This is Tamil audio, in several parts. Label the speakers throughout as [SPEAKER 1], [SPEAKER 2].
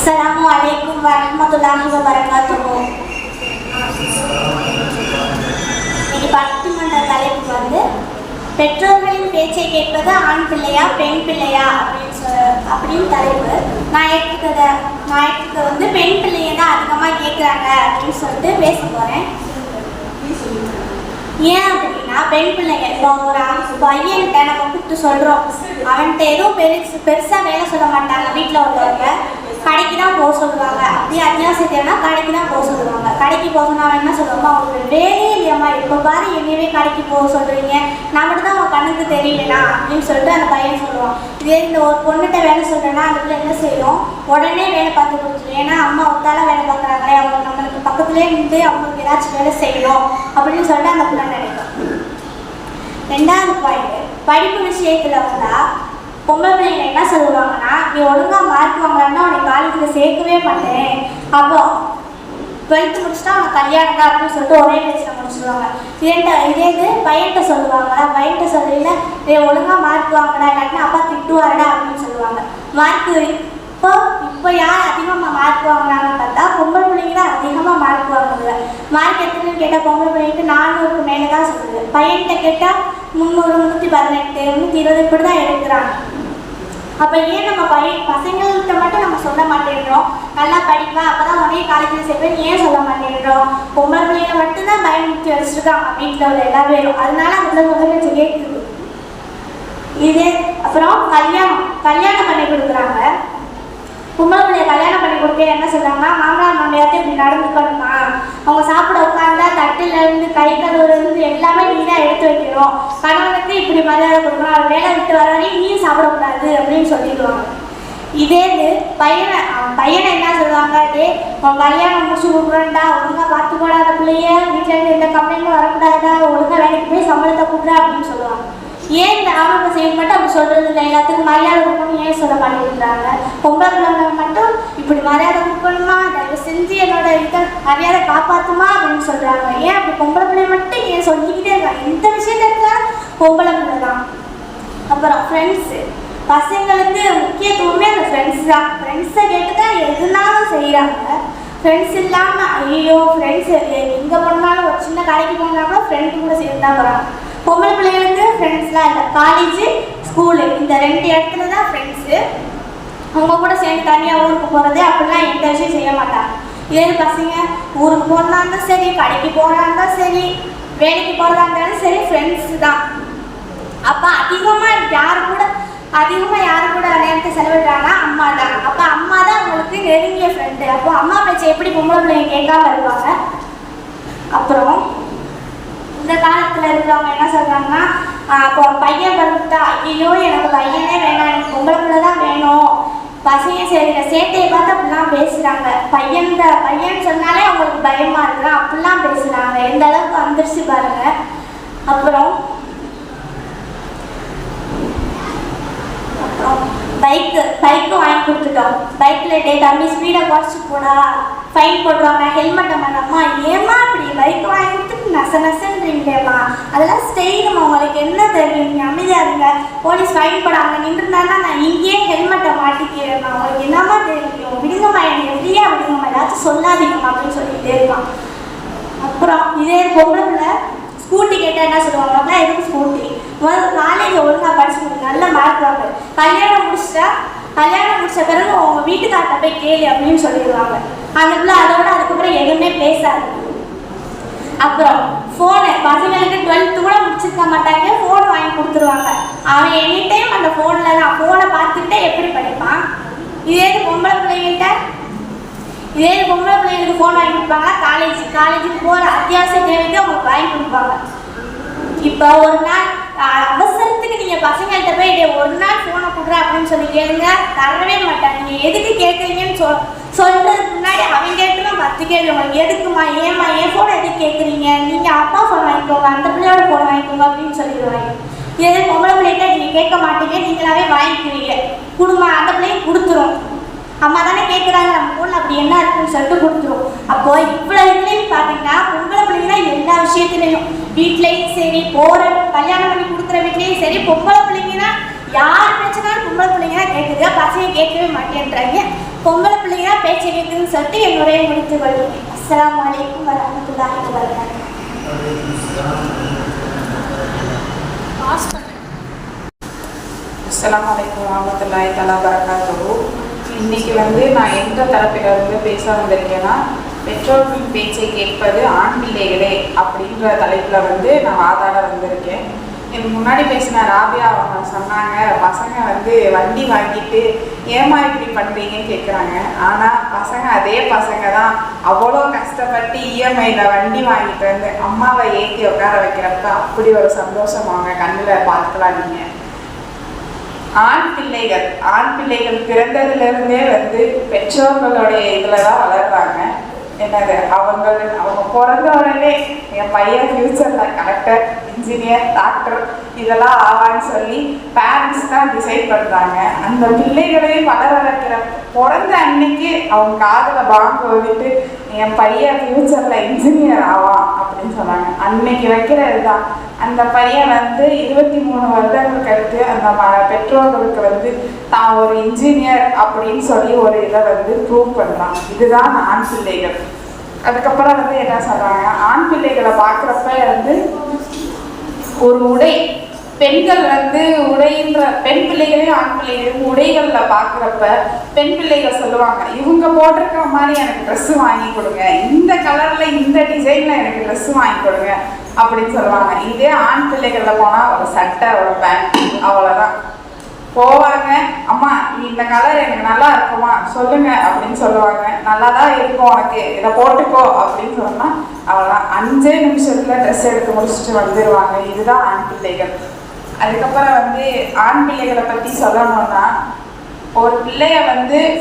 [SPEAKER 1] Assalamualaikum warahmatullahi wabarakatuh. இன்னைக்கு பட்டிமன்ற தலைப்பு பெற்றோர்களின் பேச்சை கேட்பது ஆண் பிள்ளையா பெண் பிள்ளையா அப்படின்னு தலைப்பு. நான் எடுத்துக்கிறது பெண் பிள்ளைய தான் அதிகமாக கேட்குறாங்க அப்படின்னு சொல்லிட்டு பேச போகிறேன். ஏன் அப்படின்னா பெண் பிள்ளைங்க இப்போ ஒரு பையன்கிட்ட நம்ம கூப்பிட்டு சொல்கிறோம், அவன்கிட்ட எதுவும் பெருசாக வேலை சொல்ல மாட்டாங்க. வீட்டில் உள்ளவங்க கடைக்கு தான் போக சொல்லுவாங்க. அப்படியே அத்தியாவசிய தேவைன்னா கடைக்கு தான் போக சொல்லுவாங்க. கடைக்கு போக சொன்னா என்ன சொல்லுவாங்க, அவங்களுக்கு வேலையே இல்லையம்மா, இப்போ பாரு என்னையவே கடைக்கு போக சொல்கிறீங்க, நான் மட்டும் தான் அவங்க கண்ணுக்கு தெரியலனா அப்படின்னு சொல்லிட்டு அந்த பையன் சொல்லுவான். இதே இந்த ஒரு பொண்ணுகிட்ட வேலை சொல்கிறேன்னா அந்த பிள்ளை என்ன செய்யும், உடனே வேலை பார்த்து கொடுத்துரும். ஏன்னா அம்மா ஒத்தால வேலை பார்க்குறாங்களே, அவங்க நம்மளுக்கு பக்கத்துலேயே நின்று அவங்களுக்கு ஏதாச்சும் வேலை செய்யணும் அப்படின்னு சொல்லிட்டு அந்த பிள்ளை நினைக்கும். ரெண்டாவது பாயிண்ட், படிப்பு விஷயத்தில் வந்தால் பொம்பளை பிள்ளைங்க என்ன சொல்லுவாங்கன்னா, நீ ஒழுங்காக மார்க் வாங்கலான்னா உன்னை காலேஜில் சேர்க்கவே மாட்டேன், அப்போ 12th முடிச்சுட்டா அவனை கல்யாணம் தான் அப்படின்னு சொல்லிட்டு ஒரே பேச்சில் முடிச்சுடுவாங்க. இதே பையன்கிட்ட சொல்லுவாங்களா, பையன்கிட்ட சொல்லல நீ ஒழுங்காக மார்க் வாங்கடா இல்லாட்டினா அப்பா திட்டுவாரடா அப்படின்னு சொல்லுவாங்க. இப்போ யார் அதிகமாக மார்க் வாங்கினாங்கன்னு பார்த்தா பொம்பளை பிள்ளைங்க தான் அதிகமாக மார்க் வாங்குது. மார்க் எத்தனைன்னு கேட்டால் பொம்பளை பிள்ளைங்களுக்கு 400க்கு மேலே தான் சொல்லுது. பையன்கிட்ட கேட்டால் 300, 318, 320 இப்படி தான் எடுக்கிறாங்க. அப்போ ஏன் நம்ம பசங்கள்கிட்ட மட்டும் நம்ம சொல்ல மாட்டேன்றோம், நல்லா படிப்பேன் அப்போ தான் உடனே காலேஜில் சேர்ப்பேன் ஏன் சொல்ல மாட்டேன்றோம்? பொம்பளை பிள்ளைங்க மட்டும்தான் பயமுறுத்தி வச்சுருக்காங்க வீட்டில் உள்ள எல்லா பேரும். அதனால அந்த முதல்ல கேட்குது. இதே அப்புறம் கல்யாணம் பண்ணி கொடுக்குறாங்க. பொம்பளை பிள்ளைய கல்யாணம் பண்ணி கொடுக்க என்ன சொல்கிறாங்கன்னா, மாமனார் மாமியார்ட்ட இப்படி நடந்துக்கணுமா, அவங்க சாப்பிட உட்காந்தா தட்டிலேருந்து கை கழுவுலேருந்து எல்லாமே நீ தான் எடுத்து வைக்கணும், கணவனுக்கு இப்படி மரியாதை கொடுக்கணும், அவர் வேலை விட்டு வர வரையும் நீயும் சாப்பிடக்கூடாது அப்படின்னு சொல்லிடுவாங்க. இதே பையனை என்ன சொல்லுவாங்க, உன் கல்யாணம் முடிச்சு கொடுக்குறேன்டா, ஒழுங்காக பார்த்து போடாத பிள்ளைய, வீட்டிலேருந்து எந்த கம்ப்ளைண்ட்டும் வரக்கூடாதா, ஒழுங்காக வேலைக்கு போய் சம்பளத்தை கொடுக்குறா அப்படின்னு சொல்லுவாங்க. ஏன் இந்த ஆம்பளை செய்ய மட்டும் அப்படி சொல்கிறது இல்லை, எல்லாத்துக்கும் மரியாதை கொடுக்கணும் ஏன் சொல்ல மாட்டேங்கிறாங்க? பொம்பளை பிள்ளைங்க மட்டும் இப்படி மரியாதை கொடுக்கணுமா, தயவு செஞ்சு என்னோட இதை மரியாதை காப்பாற்றுமா அப்படின்னு சொல்கிறாங்க. ஏன் அப்படி பொம்பளை பிள்ளைய மட்டும் ஏன் சொல்லிக்கிட்டே இருக்காங்க? இந்த விஷயத்துல பொம்பளை பிள்ளை தான். அப்புறம் ஃப்ரெண்ட்ஸு, பசங்களுக்கு முக்கியத்துவமே அந்த ஃப்ரெண்ட்ஸ் தான். ஃப்ரெண்ட்ஸை கேட்டு தான் எதுனாலும் செய்கிறாங்க. ஃப்ரெண்ட்ஸ் இல்லாமல் ஐயோ ஃப்ரெண்ட்ஸ் எங்கே போனாலும் ஒரு சின்ன கடைக்கு போனாலும் ஃப்ரெண்டு கூட சேர்ந்து தான் போகிறாங்க. பொம்பளை பிள்ளைங்களுக்கு ஃப்ரெண்ட்ஸ்லாம் இல்லை, காலேஜு ஸ்கூலு இந்த 2 இடத்துல தான் ஃப்ரெண்ட்ஸு. அவங்க கூட சேர்ந்து தனியாக ஊருக்கு போகிறது அப்படிலாம் எந்த விஷயம் செய்ய மாட்டாங்க. இதே பசங்க ஊருக்கு போகிறதா இருந்தாலும் சரி, கடைக்கு போகிறதா இருந்தாலும் சரி, வேலைக்கு போகிறதா இருந்தாலும் சரி, ஃப்ரெண்ட்ஸு தான். அப்போ அதிகமாக யார் கூட நேரத்தை செலவிடுறாங்கன்னா அம்மா தான். அப்போ அம்மா தான் அவங்களுக்கு நெருங்கிய ஃப்ரெண்டு. அப்போ அம்மா பேச்சை எப்படி பொம்பளை பிள்ளைங்க கேட்காம இருப்பாங்க? அப்புறம் இந்த காலத்தில் இருக்கிறவங்க என்ன சொல்கிறாங்கன்னா, இப்போ பையன் பிறந்துட்டா ஐயோ எனக்கு பையனே வேணாம், எனக்கு பொம்பளை பிள்ளை தான் வேணும், பசங்க சரி சேட்டையை பார்த்து அப்படிலாம் பேசுகிறாங்க. பையன் சொன்னாலே அவங்களுக்கு பயமாக இருக்கிறான் அப்படிலாம் பேசுகிறாங்க. எந்த அளவுக்கு வந்துருச்சு பாருங்க. அப்புறம் பைக்கு வாங்கி கொடுத்துட்டோம். பைக்கில் தம்பி ஸ்பீடை குறைச்சி போடா, ஃபைன் போடுவாங்க, ஹெல்மெட்டை பண்ணம்மா, ஏமா இப்படி பைக் வாங்கி கொடுத்துட்டு நசன்றீங்களேம்மா, அதெல்லாம் ஸ்டெயிலுமா, உங்களுக்கு என்ன தெரியும், நீங்கள் அமைதியாக இருங்க, போலீஸ் ஃபைன் போட அங்கே நின்றுருந்தாங்கன்னா நான் இங்கேயே ஹெல்மெட்டை மாட்டிக்கிறேம்மா, உங்களுக்கு என்னம்மா தெரியும், விடுங்கம்மா, எனக்கு ஃப்ரீயாக விடுங்கம்மா, ஏதாச்சும் சொல்லாதீங்கம்மா அப்படின்னு சொல்லிகிட்டே இருப்பான். அப்புறம் இதே பொம்பளை ஸ்கூட்டி கேட்டால் என்ன சொல்லுவாங்க, எதுக்கு ஸ்கூட்டி, முதல்ல காலேஜ் ஒழுங்காக படிச்சு நல்ல மார்க் வாங்க, கல்யாணம் முடிச்ச பிறகு அவங்க வீட்டுக்கார்ட்ட போய் கேளு அப்படின்னு சொல்லிடுவாங்க. அந்த பிள்ளை அதோட அதுக்கப்புறம் எதுவுமே பேசாது. அப்புறம் ஃபோனு, பசங்களுக்கு 12th கூட முடிச்சிருக்க மாட்டாங்க, ஃபோன் வாங்கி கொடுத்துருவாங்க. அவன் எனி டைம் அந்த ஃபோனில் தான், ஃபோனை பார்த்துக்கிட்டே எப்படி படிப்பான்? இதே பொம்பளை பிள்ளைங்களுக்கு ஃபோன் வாங்கி கொடுப்பாங்க. காலேஜுக்கு போகிற அத்தியாவசிய தேவைக்கு அவங்களுக்கு வாங்கி கொடுப்பாங்க. இப்போ ஒரு நாள் அவசரத்துக்கு நீங்கள் பசங்கள்கிட்ட போய் ஒரு நாள் ஃபோனை கொடுக்குற அப்படின்னு சொல்லி கேளுங்க, தரவே மாட்டாங்க. நீங்கள் எதுக்கு கேட்குறீங்கன்னு சொல்கிறதுக்கு முன்னாடி அவங்க கேட்டுலாம் 10 கேள்வி. உங்களுக்கு எதுக்குமா, ஏமா, என் ஃபோனை எதுக்கு கேட்குறீங்க, நீங்கள் அப்பா ஃபோன் வாங்கிக்கோங்க, அந்த பிள்ளையோட ஃபோன் வாங்கிக்கோங்க அப்படின்னு சொல்லிடுவாங்க. இதே பொம்பளை பிள்ளைகிட்ட நீங்கள் கேட்க மாட்டீங்க, நீங்களாவே வாங்கிக்குவீங்க, குடும்பம் அந்த பிள்ளையும் கொடுத்துரும். அம்மா தானே கேட்குறாங்க, நம்ம ஃபோனில் அப்படி என்ன இருக்குன்னு சொல்லிட்டு கொடுத்துரும். அப்போது இவ்வளோ இதுலேயும் பார்த்தீங்கன்னா பொம்பளை பிள்ளைங்க தான் எல்லா விஷயத்துலையும், வீட்லேயும் சரி, கல்யாணம் பண்ணி கொடுக்குற வீட்லேயும் சரி, பொம்பளை பிள்ளைங்க தான் யார் பேச்சுனாலும் பொம்பளை பிள்ளைங்க கேட்குது, பசங்க கேட்கவே மாட்டேன்றாங்க. பொம்பளை பிள்ளைங்க பேச்சை கேட்குதுன்னு சொல்லிட்டு என்னுடைய முடித்து கொள்கிறேன். அஸ்ஸலாமு அலைக்கும் வரஹ்மத்துல்லாஹி வபரகாத்துஹு.
[SPEAKER 2] அஸ்ஸலாமு அலைக்கும் வரஹ்மத்துல்லாஹி வபரகாத்துஹு. இன்னைக்கு நான் எந்த தரப்பிலிருந்து பேச வந்திருக்கேன்னா, பெற்றோர்களின் பேச்சை கேட்பது ஆண் பிள்ளைகளே அப்படின்ற தலைப்பில் நான் வாதாட வந்திருக்கேன். எனக்கு முன்னாடி பேசின ராபியா அவங்க சொன்னாங்க, பசங்க வண்டி வாங்கிட்டு ஏமா இப்படி பண்ணுறீங்கன்னு கேட்குறாங்க. ஆனால் பசங்க அதே பசங்க தான் அவ்வளோ கஷ்டப்பட்டு இஎம்ஐயில் வண்டி வாங்கிட்டு அம்மாவை ஏற்றி உட்கார வைக்கிறப்ப அப்படி ஒரு சந்தோஷம் அவங்க கண்ணில் பார்த்துக்கலாம். நீங்கள் ஆண் பிள்ளைகள் பிறந்ததுலேருந்தே பெற்றோர்களுடைய இதில் தான் வளர்றாங்க. என்னது அவங்க பிறந்த உடனே என் பையன் ஃப்யூச்சரில் கலெக்டர், இன்ஜினியர், டாக்டர் இதெல்லாம் ஆவான்னு சொல்லி பேரண்ட்ஸ் தான் டிசைட் பண்ணுறாங்க. அந்த பிள்ளைகளையும் வளர வைக்கிற பிறந்த அன்னைக்கு அவங்க காதில் பாம்பு வந்துட்டு என் பையன் ஃப்யூச்சரில் இன்ஜினியர் ஆவான் அப்படின்னு சொன்னாங்க. அன்னைக்கு வைக்கிறது தான். அந்த பையன் 23 வருடங்களுக்கு அடுத்து அந்த பெற்றோர்களுக்கு தான் ஒரு இன்ஜினியர் அப்படின்னு சொல்லி ஒரு இதை ப்ரூவ் பண்ணுறான். இதுதான் ஆண் பிள்ளைகள். அதுக்கப்புறம் என்ன சொல்கிறாங்க, ஆண் பிள்ளைகளை பார்க்குறப்ப ஒரு உடை, பெண்கள் உடைன்ற பெண் பிள்ளைகளையும் ஆண் பிள்ளைகளையும் உடைகளில் பார்க்குறப்ப பெண் பிள்ளைகள் சொல்லுவாங்க, இவங்க போட்டிருக்கிற மாதிரி எனக்கு ட்ரெஸ்ஸு வாங்கி கொடுங்க, இந்த கலரில் இந்த டிசைனில் எனக்கு ட்ரெஸ்ஸு வாங்கி கொடுங்க அப்படின்னு சொல்லுவாங்க. இதே ஆண் பிள்ளைகளில் போனால் ஒரு சட்டை, ஒரு பேண்ட், அவ்வளோதான். போவாங்க, அம்மா இந்த கலர் எனக்கு நல்லா இருக்குமா சொல்லுங்க அப்படின்னு சொல்லுவாங்க. நல்லா தான் இருக்கும், உனக்கு இதை போட்டுக்கோ அப்படின்னு சொன்னால் அவ்வளோதான். 5 நிமிஷத்தில் ட்ரெஸ் எடுத்து முடிச்சுட்டு வந்துடுவாங்க. இதுதான் ஆண் பிள்ளைகள். அதுக்கப்புறம் ஆண் பிள்ளைகளை பற்றி சொல்லணும்னா, ஒரு பிள்ளைய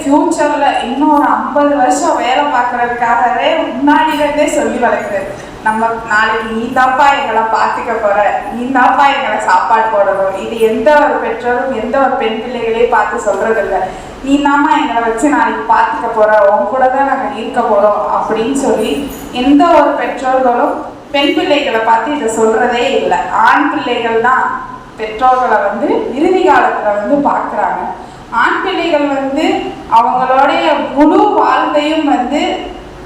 [SPEAKER 2] ஃப்யூச்சரில் இன்னும் ஒரு 50 வருஷம் வேலை பார்க்குறதுக்காகவே முன்னாடியிலேருந்தே சொல்லி வளர்க்குறது. நம்ம நாளைக்கு நீ தாப்பா எங்களை பார்த்துக்க போகிற, நீ தாப்பா எங்களை சாப்பாடு போடணும். இது எந்த ஒரு பெற்றோரும் எந்த ஒரு பெண் பிள்ளைகளையும் பார்த்து சொல்கிறதில்ல. நீ தாம்மா எங்களை வச்சு நாளைக்கு பார்த்துக்க போகிற, உன் கூட தான் நாங்கள் இருக்க போகிறோம் அப்படின்னு சொல்லி எந்த ஒரு பெற்றோர்களும் பெண் பிள்ளைகளை பார்த்து இதை சொல்கிறதே இல்லை. ஆண் பிள்ளைகள் தான் பெற்றோர்களை இறுதி காலத்தில் பார்க்குறாங்க. ஆண் பிள்ளைகள் அவங்களுடைய முழு வாழ்க்கையும்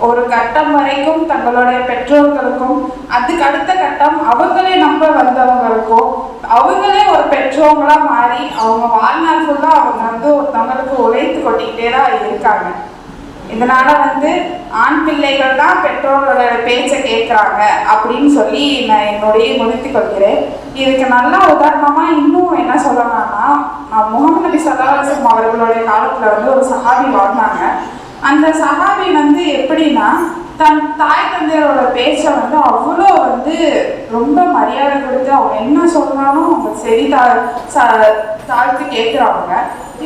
[SPEAKER 2] ஒரு கட்டம் வரைக்கும் தங்களுடைய பெற்றோர்களுக்கும், அதுக்கு அடுத்த கட்டம் அவங்களே நம்ப வந்தவங்களுக்கும், அவங்களே ஒரு பெற்றோர்களா மாறி அவங்க வாழ்நாள் ஃபுல்லா அவங்க ஒருத்தவங்களுக்கு உழைத்து கொட்டிக்கிட்டே தான் இருக்காங்க. இதனால ஆண் பிள்ளைகள் தான் பெற்றோர்களோட பேச்சை கேட்குறாங்க அப்படின்னு சொல்லி நான் என்னுடைய முடித்து கொள்கிறேன். இதுக்கு நல்ல உதாரணமா இன்னும் என்ன சொல்லலாம்னா, முகமது நபி ஸல்லல்லாஹு அலைஹி வஸல்லம் அவர்களுடைய காலத்துல ஒரு சஹாபி வாழ்ந்தாங்க. அந்த சஹாபி எப்படின்னா, தன் தாய் தந்தையரோட பேச்சை அவ்வளோ ரொம்ப மரியாதை கொடுத்து அவங்க என்ன சொல்றாலும் அவங்க சரி தாழ்த்து கேட்குறாங்க.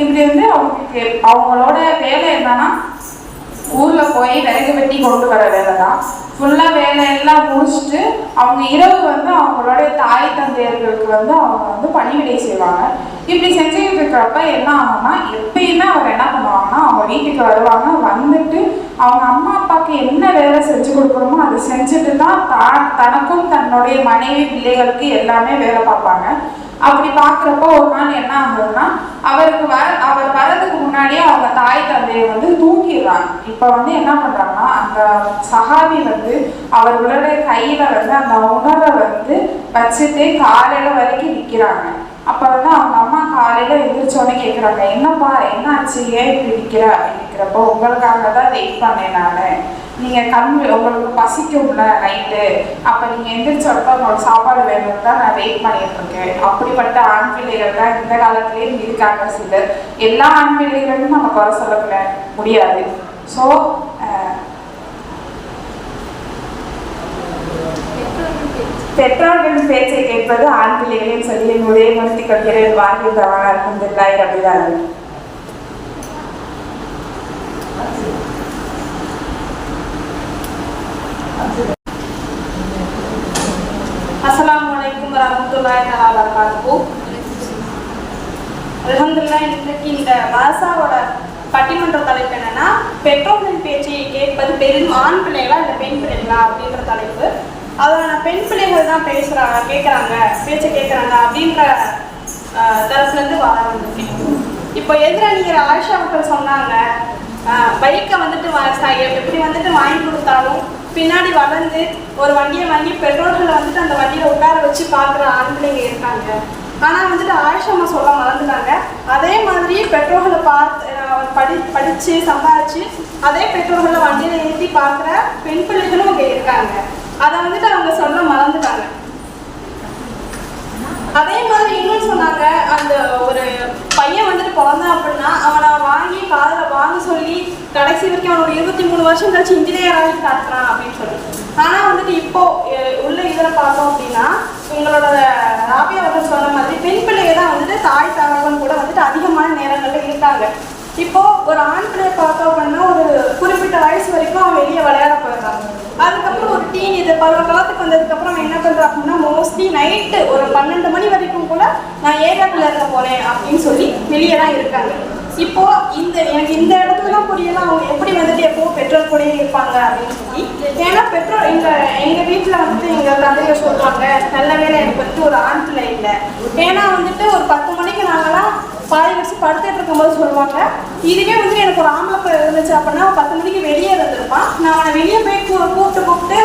[SPEAKER 2] இப்படி அவங்களுக்கு அவங்களோட வேலை என்னன்னா, ஊரில் போய் விறகு வெட்டி கொண்டு வர வேலை தான். ஃபுல்லாக வேலையெல்லாம் முடிச்சுட்டு அவங்க இரவு அவங்களுடைய தாய் தந்தையர்களுக்கு அவங்க பணிவிடை செய்வாங்க. இப்படி செஞ்சுக்கிட்டு இருக்கிறப்ப என்ன ஆகும்னா, எப்பயுமே அவர் என்ன பண்ணுவாங்கன்னா, அவங்க வீட்டுக்கு வருவாங்க. வந்துட்டு அவங்க அம்மா அப்பாவுக்கு என்ன வேலை செஞ்சு கொடுக்கணுமோ அதை செஞ்சுட்டு தான் தனக்கும் தன்னுடைய மனைவி பிள்ளைகளுக்கு எல்லாமே வேலை பார்ப்பாங்க. அப்படி பார்க்குறப்ப ஒரு நாள் என்ன ஆகுதுன்னா, அவர் வரதுக்கு முன்னாடியே அவங்க தாய் தந்தையை தூக்கிடுறாங்க. இப்போ என்ன பண்ணுறாங்கன்னா, அந்த சஹாபி அவர்களுடைய கையில் அந்த உணவை வச்சுட்டு காலையில் வரைக்கும் நிற்கிறாங்க. அப்போ அவங்க அம்மா காலையில் எந்திரிச்சோடனே கேட்குறாங்க, என்னப்பா என்ன ஆச்சு, ஏன் இப்படி நிற்கிற அப்படின்னு நிற்கிறப்போ, உங்களுக்காக தான் வெயிட் பண்ணேன் நான், நீங்கள் உங்களுக்கு பசிக்கும்ல நைட்டு, அப்போ நீங்கள் எந்திரிச்சோடப்ப உங்களுக்கு சாப்பாடு வேணும்னு தான் நான் வெயிட் பண்ணிட்டு இருக்கேன். அப்படிப்பட்ட ஆண் பிள்ளைகள் தான் இந்த காலத்துலேயும் இருக்காங்க சிலர். எல்லா ஆண் பிள்ளைகளும் நம்ம குறை சொல்ல முடியாது. ஸோ பெற்றோர்களின் பேச்சை கேட்பது ஆண் பிள்ளைகளையும் சொல்லி என்னுடைய நிறுத்திக் கொள்கிறேன். வாழ்க்கை தவறாக அல்ஹம்துலில்லாஹ் ரப்பில் ஆலமீன்.
[SPEAKER 1] அஸ்ஸலாமு அலைக்கும் வரஹ்மத்துல்லாஹி வபரகாத்துஹு. அல்ஹம்துலில்லாஹ், இன்னைக்கு இந்த பாசாவோட பட்டிமன்ற தலைப்பு என்னன்னா, பெற்றோர்களின் பேச்சை கேட்பது பெரும் ஆண் பிள்ளைகளா இல்லை பெண் பிள்ளைகளா அப்படின்ற தலைப்பு. அதில் பெண் பிள்ளைகள் தான் கேட்குறாங்க, பேச்சை கேட்குறாங்க அப்படின்ற தரப்புலேருந்து வர வந்திருக்கேன். இப்போ எதிரணிகிற ஆயிஷா அவர்கள் சொன்னாங்க, பைக்கை வந்துட்டு எப்படி வந்துட்டு வாங்கி கொடுத்தாலும் பின்னாடி வளர்ந்து ஒரு வண்டியை வாங்கி பெட்ரோல்களை வந்துட்டு அந்த வண்டியில் உட்கார வச்சு பார்க்குற ஆண்பிள்ளைங்க இருக்காங்க. ஆனால் வந்துட்டு ஆயிஷா அம்மா சொல்ல மறந்துட்டாங்க, அதே மாதிரி பெட்ரோல்களை படித்து சம்பாதிச்சு அதே பெட்ரோல்களை வண்டியில் ஏற்றி பார்க்குற பெண் பிள்ளைகளும் இங்கே இருக்காங்க. அதை வந்துட்டு அவங்க சொல்ல மறந்துட்டாங்க. அதே மாதிரி இன்னும் சொன்னாங்க, அந்த ஒரு பையன் வந்துட்டு பிறந்தான் அப்படின்னா அவனை வாங்கி காதில் வாங்க சொல்லி கடைசி வரைக்கும் அவனோட 23 வருஷம் கழிச்சு இன்ஜினியராகி காட்டுறான் அப்படின்னு சொல்லி. ஆனால் வந்துட்டு இப்போ உள்ள இதில் பார்த்தோம் அப்படின்னா உங்களோட ராபியா அவர்கள் சொன்ன மாதிரி பெண் பிள்ளைங்க தான் வந்துட்டு தாய் தகவன் கூட வந்துட்டு அதிகமான நேரங்களில் இருக்காங்க. இப்போ ஒரு ஆண் பிள்ளையை பார்த்தோம் அப்படின்னா ஒரு குறிப்பிட்ட வயசு வரைக்கும் அவன் வெளியே விளையாட போயிடுறாங்க. அதுக்கப்புறம் ஒரு டீன் இது பருவ காலத்துக்கு வந்ததுக்கப்புறம் அவன் என்ன பண்ணுறான் அப்படின்னா மோஸ்ட்லி நைட்டு ஒரு 12 மணி வரைக்கும் கூட நான் ஏரியாக்குள்ள இருக்க போனேன் அப்படின்னு சொல்லி வெளியே தான் இருக்காங்க. இப்போ எனக்கு இந்த இடத்துல தான் புரியல அவங்க எப்படி வந்துட்டு எப்போ பெட்ரோல் கூடயே இருப்பாங்க அப்படின்னு சொல்லி. ஏன்னா பெட்ரோல் எங்கள் வீட்டில் வந்துட்டு எங்கள் தந்தைய சொல்கிறாங்க, நல்ல வேலை எனக்கு வந்துட்டு ஒரு ஆண் பிள்ளை இல்லை. ஏன்னா வந்துட்டு ஒரு 10 மணிக்கு நாங்களாம் பாதி வச்சு படுத்துட்டு இருக்கும்போது சொல்லுவாங்க, இதுவே வந்துட்டு எனக்கு ஒரு ஆம்பளை பிள்ளை இருந்துச்சு அப்படின்னா 10 மணிக்கு வெளியே இருந்திருப்பான், நான் அவனை வெளியே போய் கூப்பிட்டு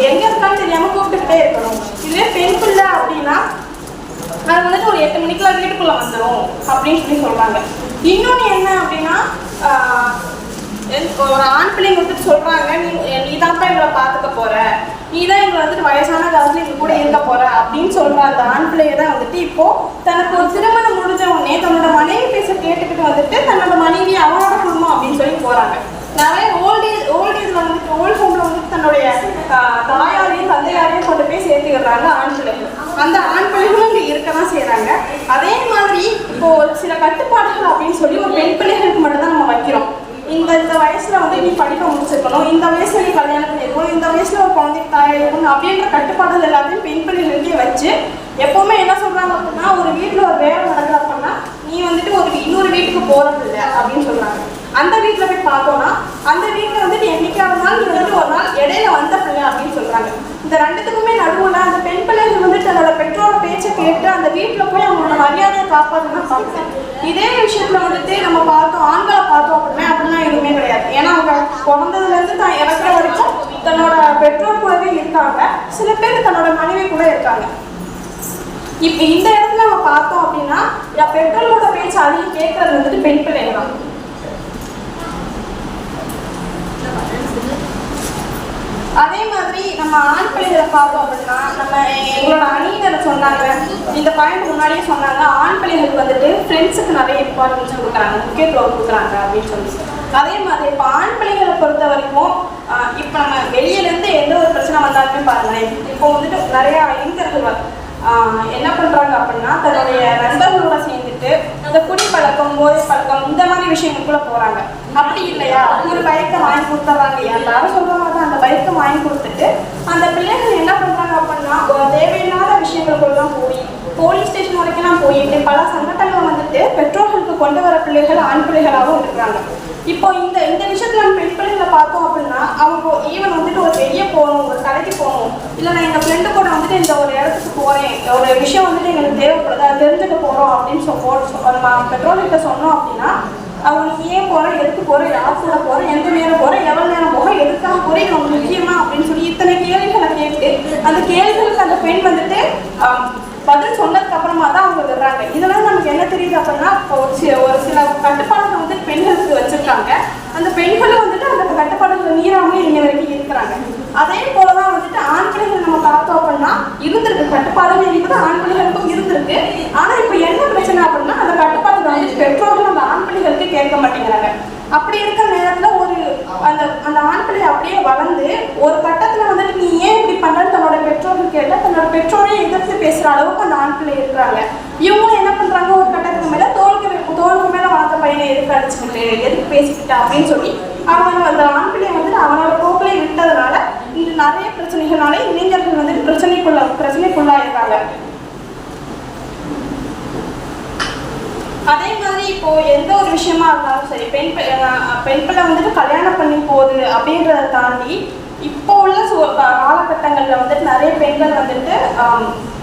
[SPEAKER 1] எங்கே இருக்கான்னு தெரியாமல் கூப்பிட்டுக்கிட்டே இருக்கணும். இதுவே பெண் பிள்ளை அப்படின்னா அது வந்துட்டு ஒரு 8 மணிக்கெல்லாம் வீட்டுக்குள்ளே வந்துடும் அப்படின்னு சொல்லி சொல்கிறாங்க. இன்னொன்று என்ன அப்படின்னா ஒரு ஆண் பிள்ளைங்க வந்துட்டு சொல்கிறாங்க, நீ தான்ப்பா எங்களை பார்த்துக்க போகிற, நீ தான் எங்களை வந்துட்டு வயசான காலத்தில் எங்கள் கூட இருக்க போகிற அப்படின்னு சொல்கிற அந்த ஆண் பிள்ளைய தான் வந்துட்டு இப்போது தனக்கு ஒரு திருமணம் முடிஞ்ச உடனே தன்னோட மனைவி பேச கேட்டுக்கிட்டு வந்துட்டு தன்னோட மனைவி அவனோட குடும்பம் அப்படின்னு சொல்லி போகிறாங்க. நிறைய ஓல்டேஜில் வந்துட்டு ஓல்ட் ஹோமில் வந்துட்டு தன்னுடைய தாயாரையும் தந்தையாரையும் கொண்டு போய் சேர்த்துக்கிறாங்க ஆண் பிள்ளைகள். அந்த ஆண் பிள்ளைகளும் இங்கே இருக்க தான் செய்கிறாங்க. அதே மாதிரி இப்போது சில கட்டுப்பாடுகள் அப்படின்னு சொல்லி ஒரு பெண் பிள்ளைகளுக்கு மட்டும்தான் நம்ம வைக்கிறோம். இந்த வயசுல வந்து நீ படிக்க முடிச்சிருக்கணும், இந்த வயசுல நீ கல்யாணம் பண்ணிருக்கணும், இந்த வயசுல ஒரு குழந்தைக்கு தாயாயிருக்கணும் அப்படின்ற கட்டுப்பாடுகள் எல்லாத்தையும் பெண் பிள்ளைகளுக்கே வச்சு எப்பவுமே என்ன சொல்றாங்க அப்படின்னா ஒரு வீட்டுல ஒரு வேலை நடக்குது அப்படின்னா நீ வந்துட்டு இன்னொரு வீட்டுக்கு போறது இல்லை அப்படின்னு சொல்றாங்க. அந்த வீட்டுல போய் பார்த்தோம்னா அந்த வீட்டுல வந்துட்டு என்னைக்காவது நாள் நீ வந்துட்டு ஒரு நாள் இடையில வந்த பிள்ளை அப்படின்னு சொல்றாங்க. இந்த ரெண்டுத்துக்குமே நடுவுல அந்த பெண் பிள்ளைகள் வந்துட்டு தன்னோட பெற்றோர பேச்சை கேட்டு அந்த வீட்டுல போய் அவங்களோட மரியாதையை காப்பாற்றுதான் பார்க்குறேன். இதே விஷயத்துல வந்துட்டு நம்ம பார்த்தோம் ஆண்களை பார்த்தோம் அப்படின்னா எதுவுமே கிடையாது. ஏன்னா அவங்க பிறந்ததுல இருந்து தான் இறக்குற வரைக்கும் தன்னோட பெற்றோர் கூடவே இருக்காங்க. சில பேர் தன்னோட மனைவி கூட இருக்காங்க. இப்ப இந்த இடத்துல நம்ம பார்த்தோம் அப்படின்னா பெற்றோர்களோட பேச்சு அதிகம் கேட்கறது வந்துட்டு பெண் பிள்ளைங்க தான். அதே மாதிரி நம்ம ஆண் பிள்ளைகளை பார்த்தோம் அப்படின்னா எங்களோட அணியினர் சொன்னாங்க, இந்த பாயிண்ட் முன்னாடியே சொன்னாங்க, ஆண் பிள்ளைகளுக்கு வந்துட்டு ஃப்ரெண்ட்ஸுக்கு நிறைய இம்பார்ட்டன்ஸ் கொடுக்குறாங்க, முக்கியத்துவம் கொடுக்குறாங்க அப்படின்னு சொல்லி. அதே மாதிரி இப்போ ஆண் பிள்ளைகளை பொறுத்த வரைக்கும் இப்போ நம்ம வெளியிலேருந்து எந்த ஒரு பிரச்சனை வந்தாலுமே பாருங்களேன், இப்போ வந்துட்டு நிறையா இளைஞர்கள் என்ன பண்ணுறாங்க அப்படின்னா தன்னுடைய நண்பர்களோட சேர்ந்துட்டு இந்த குடி பழக்கம் போதை பழக்கம் இந்த மாதிரி விஷயங்களுக்குள்ள போகிறாங்க. அப்படி இல்லையா ஒரு பைக்கை வாங்கி கொடுத்துட்றாங்க, எல்லாரும் சொல்லுவாங்க அந்த பைக்கை வாங்கி கொடுத்துட்டு அந்த பிள்ளைகள் என்ன பண்ணுறாங்க அப்படின்னா தேவையில்லாத விஷயங்களுக்குள்ளலாம் போய் போலீஸ் ஸ்டேஷன் வரைக்கும்லாம் போய் இப்படி பல சங்கடங்கள் வந்துட்டு பெற்றோர்களுக்கு கொண்டு வர பிள்ளைகள் ஆண் பிள்ளைகளாகவும் இருக்கிறாங்க. இப்போ இந்த விஷயத்துல நம்ம பெண் பிள்ளைகளை பார்த்தோம் அப்படின்னா அவங்க ஈவன் வந்துட்டு ஒரு வெளியே போகணும், ஒரு கடைக்கு போகணும், இல்லை நான் எங்கள் ஃப்ரெண்டு கூட வந்துட்டு இந்த ஒரு இடத்துக்கு போகிறேன், ஒரு விஷயம் வந்துட்டு எங்களுக்கு தேவைப்படுது அதை தெரிஞ்சுக்க போகிறோம் அப்படின்னு நம்ம பெற்றோர்கிட்ட சொன்னோம் அப்படின்னா அவங்க நீ ஏன் போகிற, எதுக்கு போகிற, யார் கூட போகிற, எந்த நேரம் போகிற, எவ்வளோ நேரம் போக, எதுக்காக போகிற, இது உங்களுக்கு முக்கியமா அப்படின்னு சொல்லி இத்தனை கேள்விகளை கேட்டு அந்த கேள்விகளுக்கு அந்த பெண் வந்துட்டு பதில் சொன்னதுக்கு அப்புறமா தான் அவங்க விடுறாங்க. இதெல்லாம் நமக்கு என்ன தெரியுது அப்படின்னா ஒரு சில கட்டுப்பாடுகள் வந்து பெண்களுக்கு வச்சிருக்காங்க. அந்த பெண்களும் வந்துட்டு அந்த கட்டுப்பாடுகளை மீறாமலே இன்ன வரைக்கும் இருக்கிறாங்க. அதே போலதான் வந்துட்டு ஆண் பிள்ளைகள் நம்ம பார்த்தோம் அப்படின்னா இருந்திருக்கு, கட்டுப்பாடுகள் இருக்குது, ஆண் பிள்ளைகளுக்கும் இருந்திருக்கு. ஆனா இப்ப என்ன பிரச்சனை அப்படின்னா அந்த கட்டுப்பாடுகள் வந்து பெற்றோர்கள் அந்த ஆண் பிள்ளைகளுக்கு கேட்க மாட்டேங்கிறாங்க. அப்படி இருக்கிற நேரத்துல அந்த ஆண் பிள்ளை அப்படியே வளர்ந்து ஒரு கட்டத்துல வந்துட்டு நீ ஏன் இப்படி பண்றன்னு தன்னோட பெற்றோர்கள் கேட்டா தன்னோட பெற்றோரே எதிர்த்து பேசுற அளவுக்கு அந்த ஆண் பிள்ளை இருக்கிறாங்க. இவங்களும் என்ன பண்றாங்க, ஒரு கட்டத்துக்கு மேல தோளுக்கு மேல வளர்த்த பையனை எதுக்கு அடிச்சுக்கிட்டு எதுக்கு பேசிக்கிட்டு அப்படின்னு சொல்லி அவங்க அந்த ஆண் பிள்ளையை வந்துட்டு அவனோட போக்கிலே விட்டதுனால இன்று நிறைய பிரச்சனைகளால இளைஞர்கள் வந்துட்டு பிரச்சனைக்குள்ளாயிருக்காங்க. அதே மாதிரி இப்போ எந்த ஒரு விஷயமா இருந்தாலும் சரி பெண் பிள்ளை வந்துட்டு கல்யாணம் பண்ணி போகுது அப்படின்றத தாண்டி இப்போ உள்ள காலகட்டங்களில் வந்துட்டு நிறைய பெண்கள் வந்துட்டு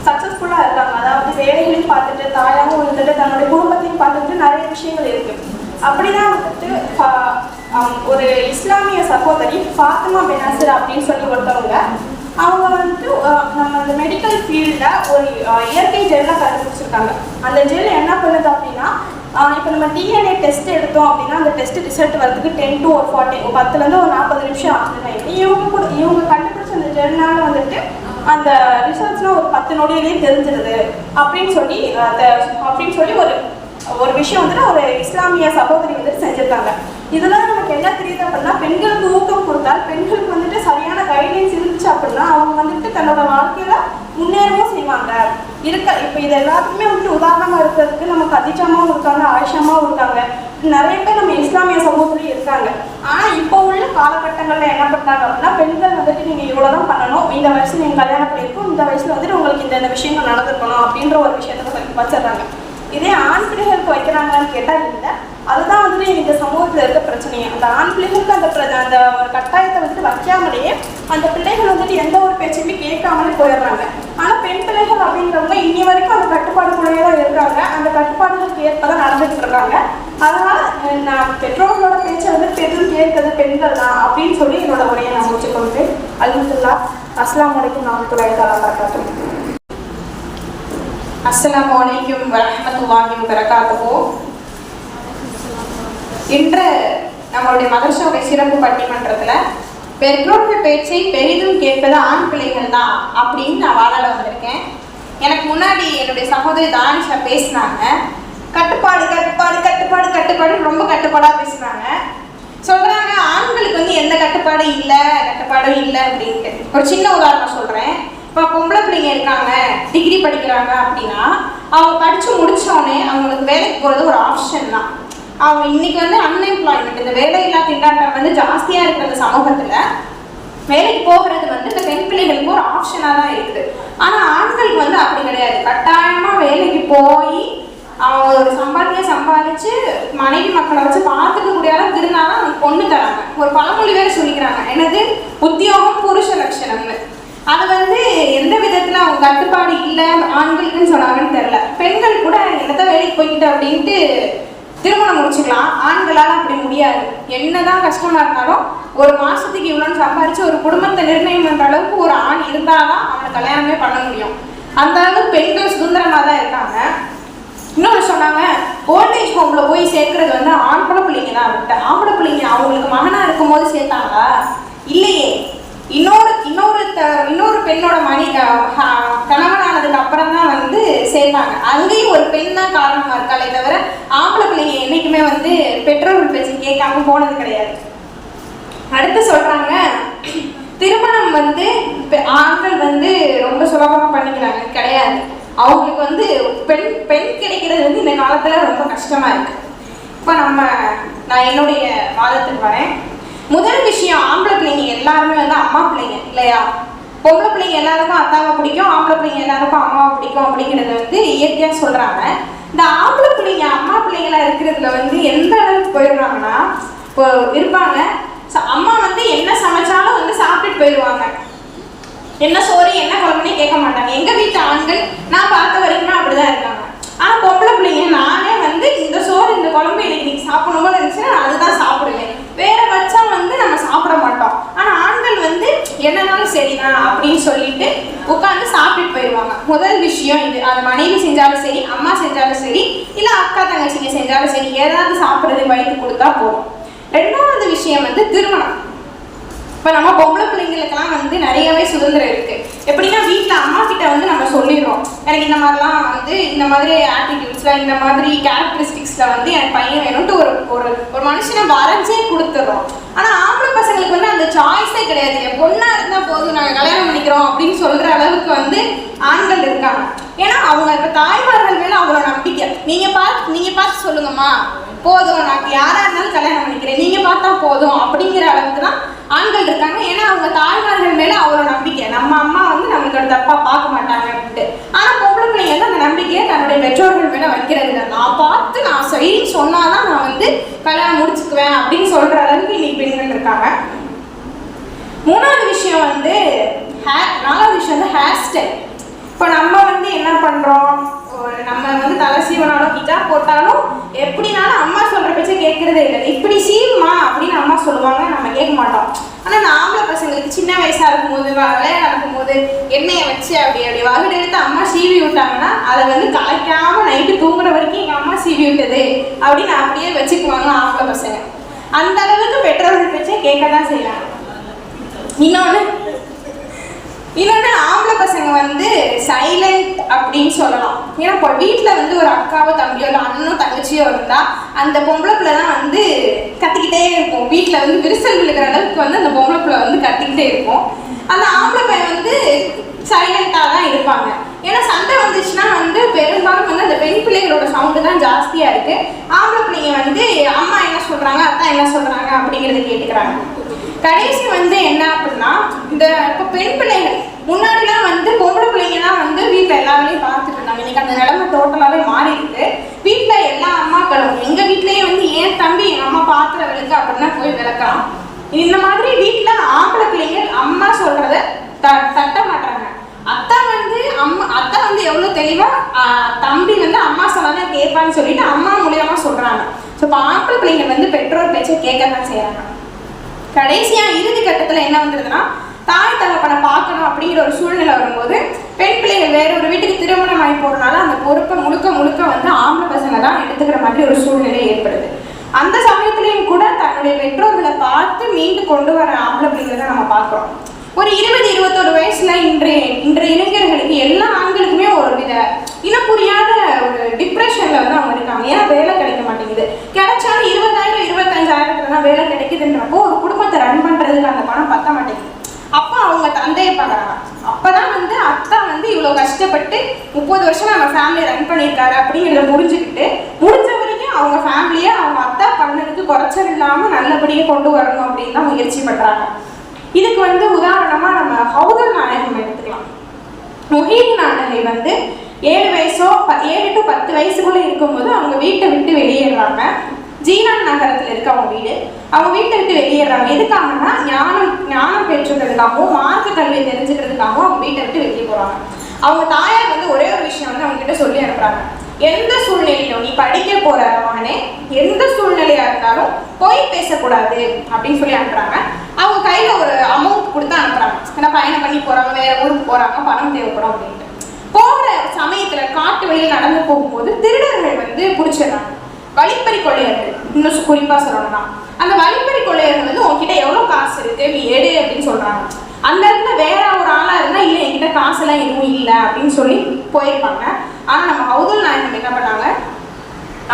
[SPEAKER 1] சக்ஸஸ்ஃபுல்லாக இருக்காங்க. அதாவது வேலைகளையும் பார்த்துட்டு, தாயாகவும் இருந்துட்டு, தன்னுடைய குடும்பத்தையும் பார்த்துட்டு நிறைய விஷயங்கள் இருக்குது. அப்படிதான் வந்துட்டு ஒரு இஸ்லாமிய சகோதரி ஃபாத்திமா பெனாசிர் அப்படின்னு சொல்லி ஒருத்தவங்க, அவங்க வந்துட்டு நம்ம அந்த மெடிக்கல் ஃபீல்டில் ஒரு இயற்கை ஜெல்லை கண்டுபிடிச்சிருக்காங்க. அந்த ஜெல் என்ன பண்ணுது அப்படின்னா, இப்போ நம்ம டிஎன்ஏ டெஸ்ட் எடுத்தோம் அப்படின்னா அந்த டெஸ்ட் ரிசல்ட் வரதுக்கு 10 to 40 10லேருந்து ஒரு 40 நிமிஷம் ஆகுது. இவங்க கண்டுபிடிச்ச அந்த ஜெல்னால வந்துட்டு அந்த ரிசல்ட்ஸ்லாம் ஒரு 10 நொடியிலேயே தெரிஞ்சிருது அப்படின்னு சொல்லி ஒரு விஷயம் வந்துட்டு ஒரு இஸ்லாமிய சகோதரி வந்துட்டு செஞ்சுருக்காங்க. இதெல்லாம் நமக்கு என்ன தெரியுது அப்படின்னா, பெண்களுக்கு ஊக்கம் கொடுத்தால், பெண்களுக்கு வந்துட்டு சரியான கைட்லைன்ஸ் இருந்துச்சு அப்படின்னா அவங்க வந்துட்டு தன்னோட வாழ்க்கையில முன்னேறவும் செய்வாங்க. இப்போ இது எல்லாத்துக்குமே வந்துட்டு உதாரணமாக இருக்கிறதுக்கு நம்ம கதிஜாமாவும் இருக்காங்க, ஆயிஷாமாவும் இருக்காங்க, நிறைய பேர் நம்ம இஸ்லாமிய சமூகத்துல இருக்காங்க. ஆனால் இப்போ உள்ள காலகட்டங்களில் என்ன பண்ணுறாங்க அப்படின்னா, பெண்கள் வந்துட்டு நீங்கள் இவ்வளோதான் பண்ணணும், இந்த வயசுல நீங்கள் கல்யாணம் பண்ணியிருக்கோம், இந்த வயசுல வந்துட்டு உங்களுக்கு இந்த விஷயங்கள் நடந்திருக்கணும் அப்படின்ற ஒரு விஷயத்த வச்சிடுறாங்க. இதே ஆண் பிள்ளைகளுக்கு வைக்கிறாங்களான்னு கேட்டால் இல்லை. அதுதான் வந்துட்டு இந்த சமூகத்தில் இருக்க பிரச்சனையே. அந்த ஆண் பிள்ளைகளுக்கு அந்த ஒரு கட்டாயத்தை வந்துட்டு வைக்காமலேயே அந்த பிள்ளைகள் வந்துட்டு எந்த ஒரு பேச்சையுமே கேட்காமலே போயிடுறாங்க. ஆனால் பெண் பிள்ளைகள் அப்படிங்கிறவங்க இன்னி வரைக்கும் அந்த கட்டுப்பாடுக்குள்ளேயே தான் இருக்காங்க. அந்த கட்டுப்பாடுகளுக்கு ஏற்பதான் நடந்துட்டு இருக்காங்க. அதனால நான் பெற்றோர்களோட பேச்சை வந்து பெரும் கேட்கறது பெண்கள் தான் அப்படின்னு சொல்லி என்னோட உரையை நான் முடிச்சுக்கொண்டு அல்ஹம்துலில்லாஹ். அஸ்ஸலாமு அலைக்கும் வரஹ்மத்துல்லாஹி தஆலா வபரகாத்துஹு.
[SPEAKER 2] அஸ்ஸலாமு அலைக்கும் வரஹ்மத்துல்லாஹி வபரகாத்துஹு. இன்று நம்மளுடைய மதரசாவுடைய சிறப்பு பட்டிமன்றத்தில் பெற்றோர்கள் பேச்சை பெரிதும் கேட்பது ஆண் பிள்ளைகள் தான் அப்படின்னு நான் வாழ வந்திருக்கேன். எனக்கு முன்னாடி என்னுடைய சகோதரி தானிஷா பேசினாங்க. கட்டுப்பாடு கட்டுப்பாடு கட்டுப்பாடு கட்டுப்பாடு ரொம்ப கட்டுப்பாடாக பேசுனாங்க. சொல்கிறாங்க ஆண்களுக்கு வந்து எந்த கட்டுப்பாடும் இல்லை அப்படின்ட்டு. ஒரு சின்ன உதாரணம் சொல்கிறேன். இப்போ பொம்பளை பிள்ளைங்க இருக்காங்க, டிகிரி படிக்கிறாங்க அப்படின்னா அவங்க படித்து முடித்தோடனே அவங்களுக்கு வேலைக்கு போகிறது ஒரு ஆப்ஷன் தான். அவங்க இன்னைக்கு வந்து அன்எம்ப்ளாய்மெண்ட், இந்த வேலையில்லா திண்டாட்டம் வந்து ஜாஸ்தியாக இருக்கிற அந்த சமூகத்தில் வேலைக்கு போகிறது வந்து இந்த பெண் பிள்ளைகளுக்கு ஒரு ஆப்ஷனாக தான் இருக்குது. ஆனால் ஆண்களுக்கு வந்து அப்படி கிடையாது. கட்டாயமாக வேலைக்கு போய் அவங்க ஒரு சம்பாதிச்சு மனைவி மக்களை வச்சு பார்த்துக்க கூடிய அளவுக்கு இருந்தாலும் அவங்க பொண்ணு தராங்க. ஒரு பழமொழி வேறு சொல்லிக்கிறாங்க, என்னது உத்தியோகம் புருஷ லட்சணம்னு. அது வந்து எந்த விதத்தில் அவங்க கட்டுப்பாடு இல்லை ஆண்களுக்குன்னு சொன்னாங்கன்னு தெரில. பெண்கள் கூட என்னதான் வேலைக்கு போய்கிட்டு அப்படின்ட்டு திருமணம் முடிச்சுக்கலாம். ஆண்களால் அப்படி முடியாது. என்னதான் கஷ்டமா இருந்தாலும் ஒரு மாசத்துக்கு இவ்வளோன்னு சம்பாதிச்சு ஒரு குடும்பத்தை நிர்ணயம் பண்ற அளவுக்கு ஒரு ஆண் இருந்தாதான் அவனை கல்யாணமே பண்ண முடியும். அந்த அளவுக்கு பெண்கள் சுதந்திரமா தான் இருக்காங்க. இன்னொன்று சொன்னாங்க, ஓல்டேஜ் ஹோம்ல போய் சேர்க்கறது வந்து ஆம்பளை பிள்ளைங்க தான். ஆம்பளை பிள்ளைங்க அவங்களுக்கு மகனா இருக்கும் போது சேர்த்தாங்களா? இல்லையே. இன்னொரு பெண்ணோட கணவனானதுக்கு அப்புறம் தான் வந்து சேர்ந்தாங்க. அங்கேயும் ஒரு பெண் தான் காரணமா இருக்காளே தவிர ஆம்பளை பிள்ளைங்க என்னைக்குமே வந்து பெற்றோர்கள் பேச்சு கேட்காம போனது கிடையாது. அடுத்து சொல்றாங்க, திருமணம் வந்து ஆண்கள் வந்து ரொம்ப சுலபமா பண்ணிக்கிறாங்க கிடையாது. அவங்களுக்கு வந்து பெண் கிடைக்கிறது வந்து இந்த காலத்துல ரொம்ப கஷ்டமா இருக்கு. இப்போ நான் என்னுடைய வாதத்துக்கு வரேன். முதல் விஷயம், ஆம்பளை பிள்ளைங்க எல்லாருமே வந்து அம்மா பிள்ளைங்க இல்லையா? பொம்பளை பிள்ளைங்க எல்லாருக்கும் அத்தாவை பிடிக்கும், ஆம்பளை பிள்ளைங்க எல்லாருக்கும் அம்மாவை பிடிக்கும் அப்படிங்கிறது வந்து இயற்கையாக சொல்கிறாங்க. இந்த ஆம்பளை பிள்ளைங்க அம்மா பிள்ளைங்களா இருக்கிறதுல வந்து எந்த அளவுக்கு போயிடுறாங்கன்னா, இப்போ இருப்பாங்க அம்மா வந்து என்ன சமைச்சாலும் வந்து சாப்பிட்டுட்டு போயிடுவாங்க. என்ன சோறு என்ன குழம்புனே கேட்க மாட்டாங்க. எங்கள் வீட்டு ஆண்கள் நான் பார்த்த வரைக்குமே அப்படிதான் இருக்காங்க. ஆனால் பொம்பளை பிள்ளைங்க நானே வந்து இந்த சோறு இந்த குழம்பு இன்னைக்கு சாப்பிடணுமோ இருந்துச்சுன்னா நான் அதுதான் சாப்பிடுவேன். வேற பட்சம் வந்து நம்ம சாப்பிட மாட்டோம். ஆனால் ஆண்கள் வந்து என்னன்னாலும் சரிதான் அப்படின்னு சொல்லிட்டு உட்காந்து சாப்பிட்டுட்டு போயிடுவாங்க. முதல் விஷயம் இது. அது மனைவி செஞ்சாலும் சரி, அம்மா செஞ்சாலும் சரி, இல்லை அக்கா தங்கச்சிங்க செஞ்சாலும் சரி, ஏதாவது சாப்பிட்றது வயிற்று கொடுத்தா போகும். ரெண்டாவது விஷயம் வந்து திருமணம். இப்போ நம்ம பொம்பளை பிள்ளைங்களுக்கெல்லாம் வந்து நிறையவே சுதந்திரம் இருக்குது. எப்படின்னா வீட்டில் அம்மா கிட்ட வந்து நம்ம சொல்லிடுறோம், எனக்கு இந்த மாதிரிலாம் வந்து இந்த மாதிரி ஆட்டிடியூட்ஸில் இந்த மாதிரி கேரக்டரிஸ்டிக்ஸில் வந்து எனக்கு பையன் வேணும்ட்டு ஒரு மனுஷனை வரைஞ்சே கொடுத்துட்றோம். ஆனால் ஆம்பளை பசங்களுக்கு வந்து அந்த சாய்ஸே கிடையாது. என் பொண்ணாக இருந்தால் போதும் நாங்கள் கல்யாணம் பண்ணிக்கிறோம் அப்படின்னு சொல்கிற அளவுக்கு வந்து ஆண்கள் இருக்காங்க. ஏன்னா அவங்க இப்போ தாய்மார்கள் மேலே அவ்வளோ நம்பிக்கை. நீங்கள் பார்த்து சொல்லுங்கம்மா போதும், நான் யாராக இருந்தாலும் கல்யாணம் பண்ணிக்கிறேன், நீங்கள் பார்த்தா போதும் அப்படிங்கிற அளவுக்கு தான் ஆண்கள் இருக்காங்க. ஏன்னா அவங்க தாய்மார்கள் மேலே அவ்வளோ நம்பிக்கை, நம்ம அம்மா வந்து நம்மளுக்கு ஒரு தப்பாக பார்க்க மாட்டாங்க அப்படின்ட்டு. ஆனால் பொம்பளை பிள்ளைங்க வந்து அந்த நம்பிக்கையை தன்னுடைய பெற்றோர்கள் மேலே வைக்கிறது இல்லை. நான் பார்த்து நான் சரின்னு சொன்னாதான் நான் வந்து கல்யாணம் முடிச்சுக்குவேன் அப்படின்னு சொல்கிற அளவுக்கு இன்னைக்கு பெண்கள் இருக்காங்க. நாலாவது விஷயம் வந்து ஹேர் ஸ்டைல்.
[SPEAKER 3] இப்போ நம்ம வந்து என்ன பண்ணுறோம், நம்ம வந்து தலை சீவனாலும் ஹிஜாப் போட்டாலும் எப்படினாலும் அம்மா சொல்கிற பேச்சை கேட்குறதே இல்லை. இப்படி சீவுமா அப்படின்னு அம்மா சொல்லுவாங்க, நம்ம கேட்க மாட்டோம். ஆனால் இந்த ஆம்பளை பசங்களுக்கு சின்ன வயசாக இருக்கும்போது விளையாட நடக்கும்போது எண்ணெயை வச்சு அப்படி வகுடு எடுத்து அம்மா சீவி விட்டாங்கன்னா அதை வந்து கலைக்காமல் நைட்டு தூங்குற வரைக்கும் எங்கள் அம்மா சீவி விட்டது அப்படின்னு அப்படியே வச்சுக்குவாங்க ஆம்பளை பசங்க. அந்த அளவுக்கு பெற்றோர்கள் பேச்சை கேட்க தான் செய்யறாங்க. இன்னொன்று ஆம்பளை பசங்க வந்து சைலண்ட் அப்படின்னு சொல்லலாம். ஏன்னா இப்போ வீட்டில் வந்து ஒரு அக்காவோ தம்பியோ இல்லை அண்ணனோ தங்கச்சியோ இருந்தால் அந்த பொம்பளை பிள்ளை தான் வந்து கத்திக்கிட்டே இருக்கும். வீட்டில் வந்து விரிசல் விழுக்கிற அளவுக்கு வந்து அந்த பொம்பளை பிள்ளை வந்து கத்திக்கிட்டே இருக்கும். அந்த ஆம்பளை பையன் வந்து சைலண்டாக தான் இருப்பாங்க. ஏன்னா சண்டை வந்துச்சுன்னா வந்து பெரும்பாலும் வந்து அந்த பெண் பிள்ளைகளோட சவுண்டு தான் ஜாஸ்தியாக இருக்குது. ஆம்பளை பிள்ளைங்க வந்து அம்மா என்ன சொல்கிறாங்க அத்தா என்ன சொல்கிறாங்க அப்படிங்கிறத கேட்டுக்கிறாங்க. கடைசி வந்து என்ன அப்படின்னா, இந்த இப்போ பெண் பிள்ளைகள் முன்னாடிலாம் வந்து பொம்பளை பிள்ளைங்க தான் வந்து வீட்டில் எல்லா வேலையும் பார்த்துட்டு இருந்தாங்க. இன்னைக்கு அந்த நிலைமை டோட்டலாகவே மாறி இருக்கு. வீட்டில் எல்லா அம்மாக்களும் எங்கள் வீட்லேயே வந்து என் தம்பி எங்கள் அம்மா பாத்திர விளக்கு அப்படின்னா போய் விளக்கலாம். இந்த மாதிரி வீட்டில் ஆம்பளை பிள்ளைங்கள் அம்மா சொல்கிறத தட்ட மாட்டாங்க. அத்தா வந்து எவ்வளோ தெளிவாக தம்பி வந்து அம்மா சொன்னாதான் கேட்பான்னு சொல்லிட்டு அம்மா மூலியமாக சொல்கிறாங்க. ஸோ இப்போ ஆம்பளை பிள்ளைங்க வந்து பெற்றோர் பேச்சை கேட்க தான் செய்கிறாங்க. கடைசியாக இறுதி கட்டத்தில் என்ன வந்துருதுன்னா, தாய் தகப்பனை பார்க்கணும் அப்படிங்கிற ஒரு சூழ்நிலை வரும்போது பெண் பிள்ளைகள் வேற ஒரு வீட்டுக்கு திருமணம் ஆகி போகிறனால அந்த பொறுப்பை முழுக்க வந்து ஆம்பளை பசங்க தான் எடுத்துக்கிற மாதிரி ஒரு சூழ்நிலை ஏற்படுது. அந்த சமயத்திலையும் கூட தன்னுடைய பெற்றோர்களை பார்த்து மீண்டு கொண்டு வர ஆம்பளை பிள்ளைங்களை தான் நம்ம பார்க்குறோம். ஒரு 20-21 வயசுல இன்றைய இளைஞர்களுக்கு எல்லா ஆண்களுக்குமே ஒரு வித இனம் புரியாத ஒரு டிப்ரெஷன்ல வந்து அவங்க இருக்காங்க. ஏன்னா வேலை கிடைக்க மாட்டேங்குது. கிடைச்சாலும் 20,000-25,000 தான் வேலை கிடைக்குதுன்றப்போ ஒரு குடும்பத்தை ரன் பண்றதுக்கு அந்த பணம் பத்த மாட்டேங்குது. அப்போ அவங்க தந்தையை பார்க்குறாங்க. அப்பதான் வந்து அத்தா வந்து இவ்வளோ கஷ்டப்பட்டு 30 வருஷம் நம்ம ஃபேமிலியை ரன் பண்ணியிருக்காரு அப்படிங்கிறத புரிஞ்சுக்கிட்டு முடிஞ்ச வரைக்கும் அவங்க ஃபேமிலியை அவங்க அத்தா பண்ணதுக்கு குறைச்சல் இல்லாமல் நல்லபடியாக கொண்டு வரணும் அப்படின்னு தான் முயற்சி பண்ணுறாங்க. இதுக்கு வந்து உதாரணமா நம்ம ஹவுதல் நாயகம் எடுத்துக்கலாம். முஹீன் நாயகை வந்து 7 to 10 வயசுக்குள்ள இருக்கும்போது அவங்க வீட்டை விட்டு வெளியேறாங்க. ஜீனான் நகரத்தில் இருக்க அவங்க வீடு. அவங்க வீட்டை விட்டு வெளியேறாங்க. எதுக்காகனா ஞானம் பெற்றுக்கிறதுக்காகவும் மார்க்க கல்வியை தெரிஞ்சுக்கிறதுக்காகவும் அவங்க வீட்டை விட்டு வெளியே போறாங்க. அவங்க தாயார் வந்து ஒரே ஒரு விஷயம் வந்து அவங்க கிட்ட சொல்லி அனுப்புறாங்க. எந்த சூழ்நிலையிலும் நீ படிக்க போற மகனே, எந்த சூழ்நிலையா இருந்தாலும் போய் பேசக்கூடாது அப்படின்னு சொல்லி அனுப்புறாங்க. அவங்க கையில ஒரு அமௌண்ட் கொடுத்து அனுப்புறாங்க. ஏன்னா பயணம் பண்ணி போறாங்க, வேற ஊருக்கு போறாங்க, பணம் தேவைப்படும் அப்படின்ட்டு. போகிற சமயத்துல காட்டு வழியில் நடந்து போகும்போது திருடர்கள் வந்து பிடிச்சிடுறாங்க. வழிப்பறி கொள்ளையர்கள், இன்னும் குறிப்பா சொல்லணும்னா அந்த வழிப்பறி கொள்ளையர்கள் வந்து உங்ககிட்ட எவ்வளவு காசு இருக்கு நீ எடு அப்படின்னு சொல்றாங்க. அந்த இடத்துல வேற ஒரு ஆளா இருந்தா இல்லை என்கிட்ட காசெல்லாம் எதுவும் இல்லை அப்படின்னு சொல்லி போயிருப்பாங்க. ஆனா நம்ம ஹவுதுல் நாயகம் என்ன பண்ணாங்க,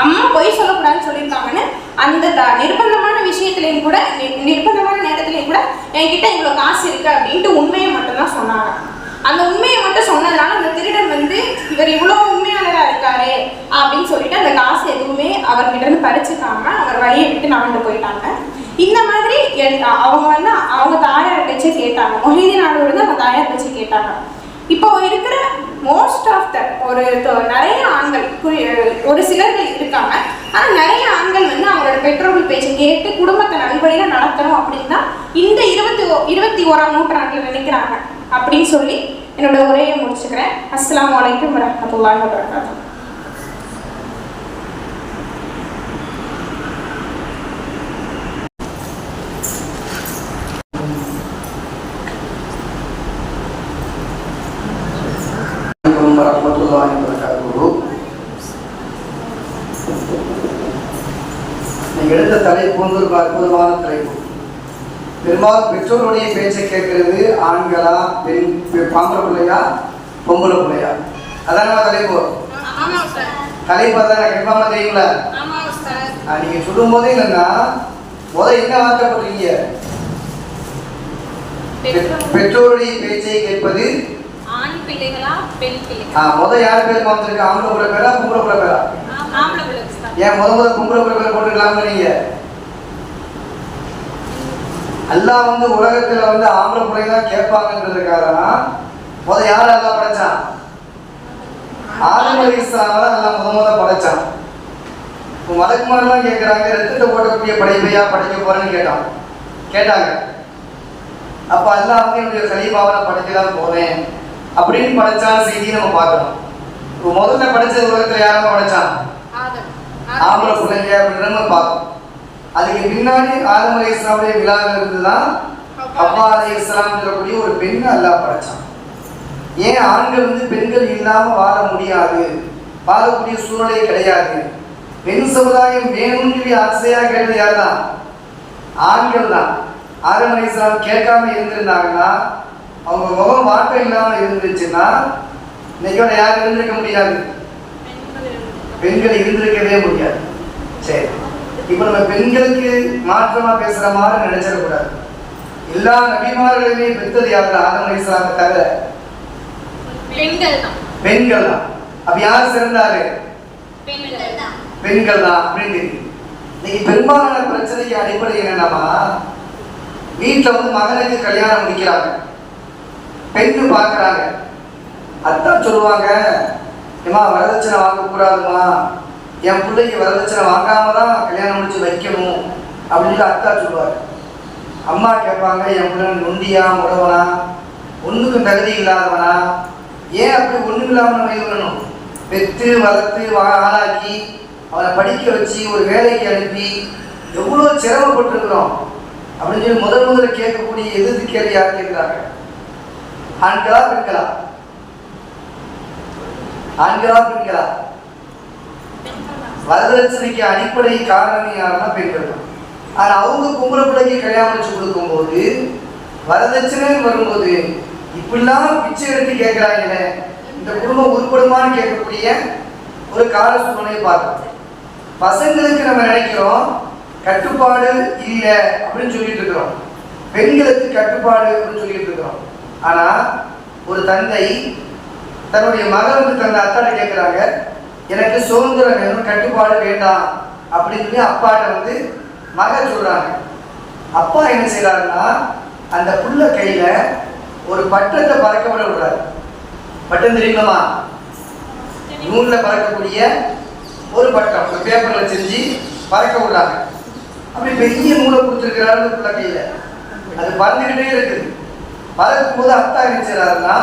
[SPEAKER 3] அம்மா பொய் சொல்லக்கூடாதுன்னு சொல்லியிருக்காங்கன்னு அந்த நிர்பந்தமான விஷயத்துலையும் கூட நிர்பந்தமான நேரத்துலையும் கூட என்கிட்ட இவ்வளோ காசு இருக்கு அப்படின்ட்டு உண்மையை மட்டும்தான் சொன்னாங்க. அந்த உண்மையை மட்டும் சொன்னதுனால அந்த திருடன் வந்து இவர் இவ்வளோ உண்மையாளராக இருக்காரு அப்படின்னு சொல்லிட்டு அந்த காசு எதுவுமே அவர்கிட்ட இருந்து பறிச்சுக்காம அவர் வழியை விட்டு நடந்து போயிட்டாங்க. இந்த மாதிரி அவங்க வந்து அவங்க தாயார் பேச்சு கேட்டாங்க. மொஹீதீன் நாடு வந்து அவங்க தாயார் பேச்சு கேட்டாங்க. இப்போ இருக்கிற மோஸ்ட் ஆஃப் த நிறைய ஆண்கள் ஒரு சிலர்கள் இருக்காங்க. ஆனால் நிறைய ஆண்கள் வந்து அவங்களோட பெற்றோர்கள் பேச்சை கேட்டு குடும்பத்தை நல்வழியில நடத்தணும் அப்படின்னா இந்த 21ஆம் நூற்றாண்டுல நினைக்கிறாங்க அப்படின்னு சொல்லி என்னோட உரையை முடிச்சுக்கிறேன். அஸ்ஸலாமு அலைக்கும் வரஹ்மத்துல்லாஹி வபரகாத்துஹு.
[SPEAKER 4] வரஹ்மத்துல்லாஹி வபரகாத்துஹு. நீங்கள் எடுத்த தலைப்பு வந்து ஒரு அற்புதமான தலைப்பு. பெரும்பாலும் பெற்றோருடைய பேச்சை கேட்கறது ஆண்களா ஆம்பளை பிள்ளையா பொம்பளை பிள்ளையா? அதான் தலைப்பு. தலைப்பு அதான் கண்டிப்பாக தெரியுங்களா? நீங்க சொல்லும் போது என்னன்னா என்ன வார்த்தைப்படுறீங்க? பெற்றோருடைய பேச்சை கேட்பது
[SPEAKER 5] ஆண் பிள்ளைகளா பெண் பிள்ளைகளா?
[SPEAKER 4] யார் பேர் வந்திருக்கு? ஆம்பளை பிள்ளை பேரா பொம்பளை பிள்ளை பேரா?
[SPEAKER 5] ஆம்பளை பிள்ளை. ஏன்
[SPEAKER 4] பொம்பளை பிள்ளை பேர் போட்டுக்கலாம்னு நீங்க? அல்லாஹ் வந்து உலகத்துல வந்து ஆம்பளை பிள்ளை தான் கேட்பாங்கன்றதுக்காக யார் அல்லாஹ் படைச்சான்? ஆதம் அலைஹிஸ்ஸலாம் அல்லாஹ் படைச்சான். மலக்குமாரெல்லாம் கேட்கறாங்க, ரத்தத்தை ஓட்டக்கூடிய படைப்பையா படைக்க போறேன்னு கேட்டாங்க. அப்ப அல்லாஹ் வந்து என்னுடைய கலீஃபாவை படைக்க தான் போறேன் அப்படின்னு படைச்சான செய்தியை நம்ம பார்க்கணும். இப்போ முதல்ல படைச்சது உலகத்தில் யாரும் படைச்சான்? ஆம்பளை பிள்ளைங்க அப்படின்னு நம்ம பார்க்கணும். அதுக்கு பின்னாடி ஆதம் அலைஹிஸ்ஸலாமுடைய விழாவில் இருந்துதான் ஹவ்வா அலைஹிஸ்ஸலாம் சொல்லக்கூடிய ஒரு பெண் அல்லாஹ் படைச்சான். ஏன் ஆண்கள் வந்து பெண்கள் இல்லாமல் வாழ முடியாது, வாழக்கூடிய சூழ்நிலை கிடையாது, பெண் சமுதாயம் வேணும்னு சொல்லி ஆசையாக கேட்டது யார் தான்? ஆண்கள் தான். ஆதம் அலைஹிஸ்ஸலாம் கேட்காம இருந்திருந்தாங்கன்னா, அவங்க முகம் வாட்டம் இல்லாமல் இருந்துச்சுன்னா இன்னைக்கோட யாரும் இருந்திருக்க முடியாது, பெண்கள் இருந்திருக்கவே முடியாது. சரி, இப்போ நம்ம பெண்களுக்கு மாற்றமா பேசுற மாதிரி நினைச்சிடக்கூடாது. எல்லா நபிமார்களையுமே பெற்றது யாரு? ஆதம் அலைஹிஸ்ஸலாமை தவிர பெண்கள் தான். அப்ப யார் சிறந்தாரு? பெண்கள் தான் அப்படின்னு தெரியும். இன்னைக்கு பெரும்பாலான பிரச்சனைக்கு அடிப்படை என்னன்னா, வீட்டுல வந்து மகனுக்கு கல்யாணம் முடிக்கிறாங்க, பெண்ணு பாக்குறாங்க, அத்தான் சொல்லுவாங்க, ஏமா வரதட்சணை வாங்கக்கூடாதுமா, என் பிள்ளைக்கு வரதட்சணை வாங்காம தான் கல்யாணம் முடிச்சு வைக்கணும் அப்படின்னு அத்தா சொல்லுவாரு. அம்மா கேட்பாங்க, என் பிள்ளை நொண்டியா முடவனா, ஒண்ணுக்கும் தகுதி இல்லாதவனா, ஏன் அப்படி ஒண்ணும் இல்லாம நம்ம இது பண்ணணும்? பெற்று வளர்த்து ஆளாக்கி அவனை படிக்க வச்சு ஒரு வேலைக்கு அனுப்பி எவ்வளவு சிரமப்பட்டிருக்கிறோம் அப்படின்னு சொல்லி முதல்ல கேட்கக்கூடிய எதிர்த்து கேள்வி யார் கேட்கிறாங்க? ஆண்களா பெண்களா? ஆண்களா பெண்களா? வரதட்சணைக்கு அடிப்படை காரணம் யாருன்னா பெண்கள் தான். ஆனா அவங்க பொம்பளை பிள்ளைக்கு கல்யாணம் வச்சு கொடுக்கும் போது வரதட்சணை வரும்போது இப்படிலாம் பிச்சை எடுத்து கேட்கிறாங்களே, இந்த குடும்பம் உருப்படுமான்னு கேட்கக்கூடிய ஒரு கால சூழ்நிலையை பார்க்கணும். பசங்களுக்கு நம்ம நினைக்கிறோம் கட்டுப்பாடு இல்லை அப்படின்னு சொல்லிட்டு இருக்கிறோம், பெண்களுக்கு கட்டுப்பாடு அப்படின்னு சொல்லிட்டு இருக்கிறோம். ஆனா ஒரு தந்தை தன்னுடைய மகனுக்கு தந்த அத்தாட்ட கேட்கிறாங்க, எனக்கு சுதந்திரம் வேணும், கட்டுப்பாடு வேண்டாம் அப்படின்னு சொல்லி அப்பாட்ட வந்து மகன் சொல்றாங்க. அப்பா என்ன செய்யறாருன்னா, அந்த புள்ள கையில ஒரு பட்டத்தை பறக்க விட விடுறாரு. பட்டம் தெரியுமா? நூல்ல பறக்கக்கூடிய ஒரு பட்டம், ஒரு பேப்பர்ல செஞ்சு பறக்க விடுறாங்க. அப்படி பெரிய நூலை கொடுத்துருக்கிறாரு அந்த புள்ள கையில, அது பறந்துகிட்டே இருக்குது. பறக்கும் போது அப்பா என்ன செய்யறாருன்னா,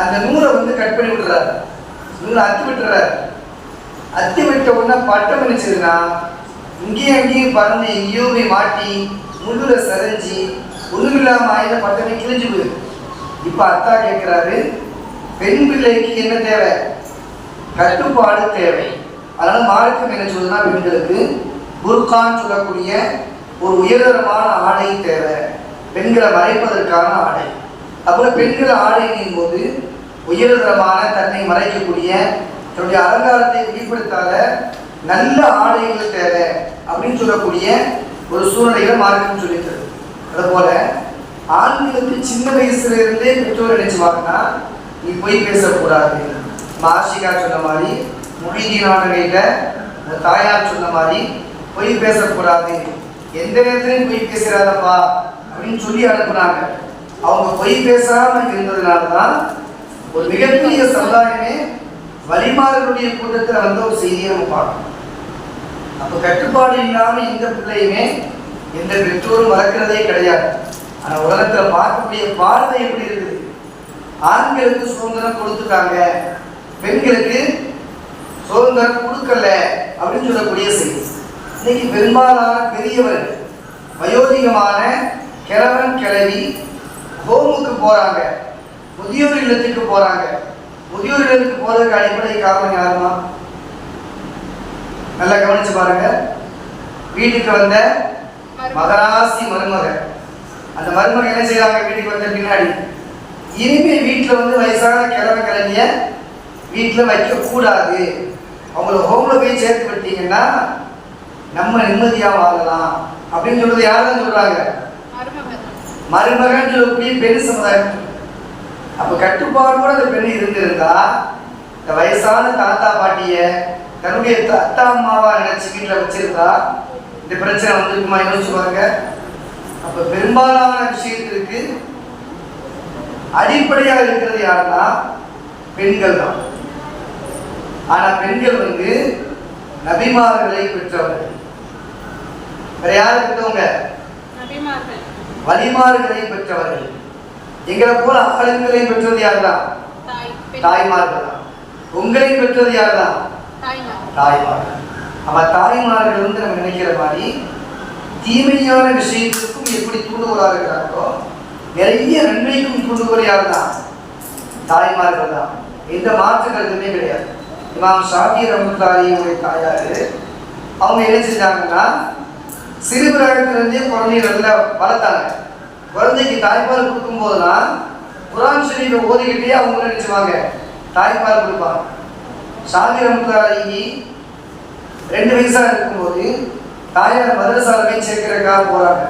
[SPEAKER 4] அந்த நூலை வந்து கட் பண்ணி விடுறாரு, நூலை அத்தி விட்டுறாரு. அத்தி விட்ட உடனே பட்டம் என்ன செய்யுதுன்னா, இங்கேயும் அங்கேயும் பறந்து எங்கேயோ போய் மாட்டி முள்ளுல சரிஞ்சு ஒண்ணுமில்லாம ஆயுத பட்டமே கிழிஞ்சு போயிரு. இப்ப அத்தா கேட்கிறாரு, பெண் பிள்ளைக்கு என்ன தேவை? கட்டுப்பாடு தேவை. அதனால மார்க்கம் என்ன சொல்லுதுன்னா, பெண்களுக்கு புர்கான்னு சொல்லக்கூடிய ஒரு உயர்தரமான ஆடை தேவை, பெண்களை மறைப்பதற்கான ஆடை. அப்புறம் பெண்கள் ஆடையின் போது உயர்தரமான தன்னை மறைக்கக்கூடிய தன்னுடைய அலங்காரத்தை வெளிப்படுத்தாத நல்ல ஆடைகள் தேவை அப்படின்னு சொல்லக்கூடிய ஒரு சூழ்நிலைகளை மார்க்கம் சொல்லித்தது. அதுபோல ஆண்களுக்கு சின்ன வயசுல இருந்தே பெற்றோர் நினைச்சுவாங்கன்னா, நீ போய் பேசக்கூடாது. ஆஷிகா சொன்ன மாதிரி, முஹிதீனானவையில தாயார் சொன்ன மாதிரி போய் பேசக்கூடாது, எந்த நேரத்திலையும் போய் பேசுறாதப்பா அப்படின்னு சொல்லி அனுப்புனாங்க. அவங்க பொய் பேசாம இருந்ததுனாலதான் ஒரு மிகப்பெரிய சமுதாயமே வழிமாறுடைய கூட்டத்தில் வந்த ஒரு செய்தியை நம்ம பார்க்கணும். அப்ப கட்டுப்பாடு இல்லாம எந்த பிள்ளையுமே எந்த பெற்றோரும் வளர்க்கிறதே கிடையாது. ஆனா உலகத்துல பார்க்கக்கூடிய பார்வை எப்படி இருக்குது? ஆண்களுக்கு சுதந்திரம் கொடுத்துட்டாங்க, பெண்களுக்கு சுதந்திரம் கொடுக்கல அப்படின்னு சொல்லக்கூடிய செய்தி. இன்னைக்கு பெரும்பாலான பெரியவர்கள், வயோதிகமான கிழவன் கிழவி ஹோமுக்கு போறாங்க, முதியோர் இல்லத்துக்கு போறாங்க. முதியோர் இல்லத்துக்கு போறதுக்கு அடிப்படை காரணம் யாருமா? நல்லா கவனிச்சு பாருங்க. வீட்டுக்கு வந்த மகராசி மருமக, அந்த மருமக என்ன செய்யறாங்க? வீட்டுக்கு வந்த பின்னாடி இனிமே வீட்டுல வந்து வயசான கிழமை கிழமைய வீட்டுல வைக்க கூடாது, அவங்கள ஹோம்ல போய் சேர்த்து விட்டீங்கன்னா நம்ம நிம்மதியா வாழலாம் அப்படின்னு சொல்றது யாருன்னு சொல்றாங்க? மருமகன் சொல்லக்கூடிய பெண் சமுதாயம். அப்ப கட்டுப்பாடோட அந்த பெண் இருந்திருந்தா, இந்த வயசான தாத்தா பாட்டிய தன்னுடைய அத்தா அம்மாவா நினைச்சு வீட்டுல வச்சிருந்தா இந்த பிரச்சனை வந்துருக்குமா? யோசிச்சு பாருங்க. அப்ப பெரும்பாலான விஷயத்திற்கு அடிப்படையா இருக்கிறது யாருன்னா பெண்கள் தான். ஆனா பெண்கள் வந்து நபிமார்களை பெற்றவர்கள். வேற யாரு பெற்றவங்க? வழிமாறுகளை பெற்றவர்கள். எங்களை போல ஆளுங்களை பெற்றது யாருதான்? தாய்மார்கள் தான். உங்களை பெற்றது யார் தான்? தாய்மார்கள். அப்ப தாய்மார்கள் வந்து நம்ம நினைக்கிற மாதிரி தீமையான விஷயத்திற்கும் எப்படி தூண்டுகோலாக இருக்கிறார்களோ நிறைய நன்மைக்கும் தூண்டுகோல் யார் தான்? தாய்மார்கள் தான். எந்த மாற்று கருத்துமே கிடையாது. இமாம் ஷாஃபி ரஹ்மத்துல்லாஹி தாயாரு அவங்க என்ன செஞ்சாங்கன்னா சிறுபிராயத்திலிருந்தே குழந்தைய நல்லா வளர்த்தாங்க. குழந்தைக்கு தாய்ப்பால் கொடுக்கும் போதுலாம் குர்ஆன் ஷரீஃபை ஓதிக்கிட்டே அவங்க நினைச்சுவாங்க தாய்ப்பால் கொடுப்பாங்க. ஷாஃபி ரஹ்மத்துல்லாஹி 2 வயசா இருக்கும்போது தாயார் மதரசால போய் சேர்க்கிறதுக்காக போறாங்க.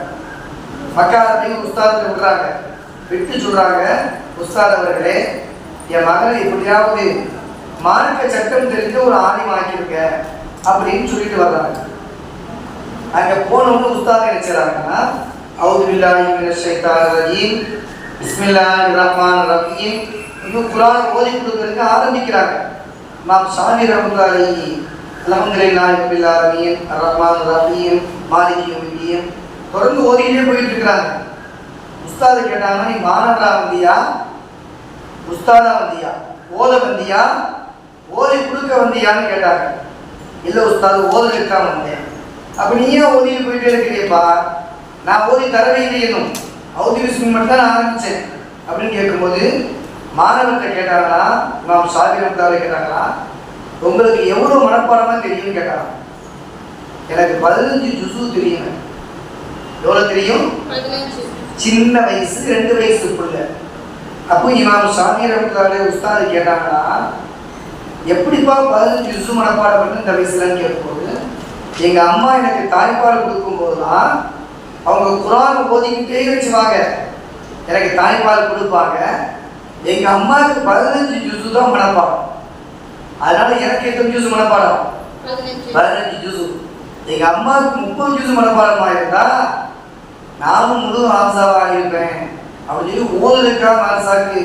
[SPEAKER 4] மக்கால போய் உஸ்தாத் விடுறாங்க. விட்டு சொல்றாங்க, உஸ்தாத் அவர்களே, என் மகளை எப்படியாவது மார்க்க சட்டம் தெரிஞ்ச ஒரு ஆலிம் ஆக்கியிருக்க அப்படின்னு சொல்லிட்டு வர்றாங்க. அங்க போனவங்க உஸ்தாத் நினைச்சாங்கன்னா அவுது பில்லாஹி மினஷ் ஷைத்தானிர் ரஜீம் பிஸ்மில்லாஹிர் ரஹ்மானிர் ரஹீம் இன்னும் குர்ஆன் ஓதி கொடுக்கறதுக்கு ஆரம்பிக்கிறாங்க. இமாம் ஷாஃபி ரஹ்மத்துல்லாஹி அல்ஹம்துலில்லாஹி ரப்பில் ஆலமீன் அர்-ரஹ்மானிர் ரஹீம் மாலிகி யௌமிddin தொடர்ந்து ஓதிட்டே போயிட்டு இருக்காங்க. உஸ்தாத் கேட்டாங்க, நீ மாணவரா வந்தியா, உஸ்தாதா வந்தியா, ஓத வந்தியா, ஓதி கொடுக்க வந்தியான்னு கேட்டாங்க. இல்லை உஸ்தாது ஓதுறதுக்கு தான் வந்தேன். அப்போ நீ ஏன் ஓதிட்டு போயிட்டே இருக்கிறியப்பா? நான் ஓதி தரவே இல்லை, இன்னும் அவுதி விஸ்மின் மட்டும் தான் நான் ஆரம்பித்தேன் அப்படின்னு கேட்கும்போது மாணவர்கிட்ட கேட்டாங்களா, இமாம் ஷாஃபி ரஹ்மத்துல்லாஹி கேட்டாங்களா, உங்களுக்கு எவ்வளோ மனப்பாடமாக தெரியும்னு கேட்டாங்க. எனக்கு 15 ஜுஸு தெரியும். எவ்வளோ தெரியும்? சின்ன வயசு 2 வயசுக்குள்ள. அப்போ இமாம் ஷாஃபி ரஹ்மத்துல்லாஹி உஸ்தாது கேட்டாங்களா, எப்படிப்பா 15 ஜுஸு மனப்பாடம் பண்ணி இந்த வயசுலன்னு கேட்கும்போது, எங்கள் அம்மா எனக்கு தாய்ப்பால் கொடுக்கும்போது தான் அவங்க குர்ஆன் ஓதிக்கிட்டே வச்சுவாங்க. எனக்கு தாய்ப்பால் கொடுப்பாங்க. எங்கள் அம்மாவுக்கு 15 ஜுஸு தான் மனப்பாடம். அதனால எனக்கு எத்தனை ஜூஸ் மனப்பாடம்? 15 ஜூஸ். எங்கள் அம்மாவுக்கு 30 ஜூஸ் மனப்பாடமாக இருந்தா நானும் முழு ஆசாவாக இருப்பேன் அப்படின்னு சொல்லி ஓதுறதுக்காக மாசாக்கு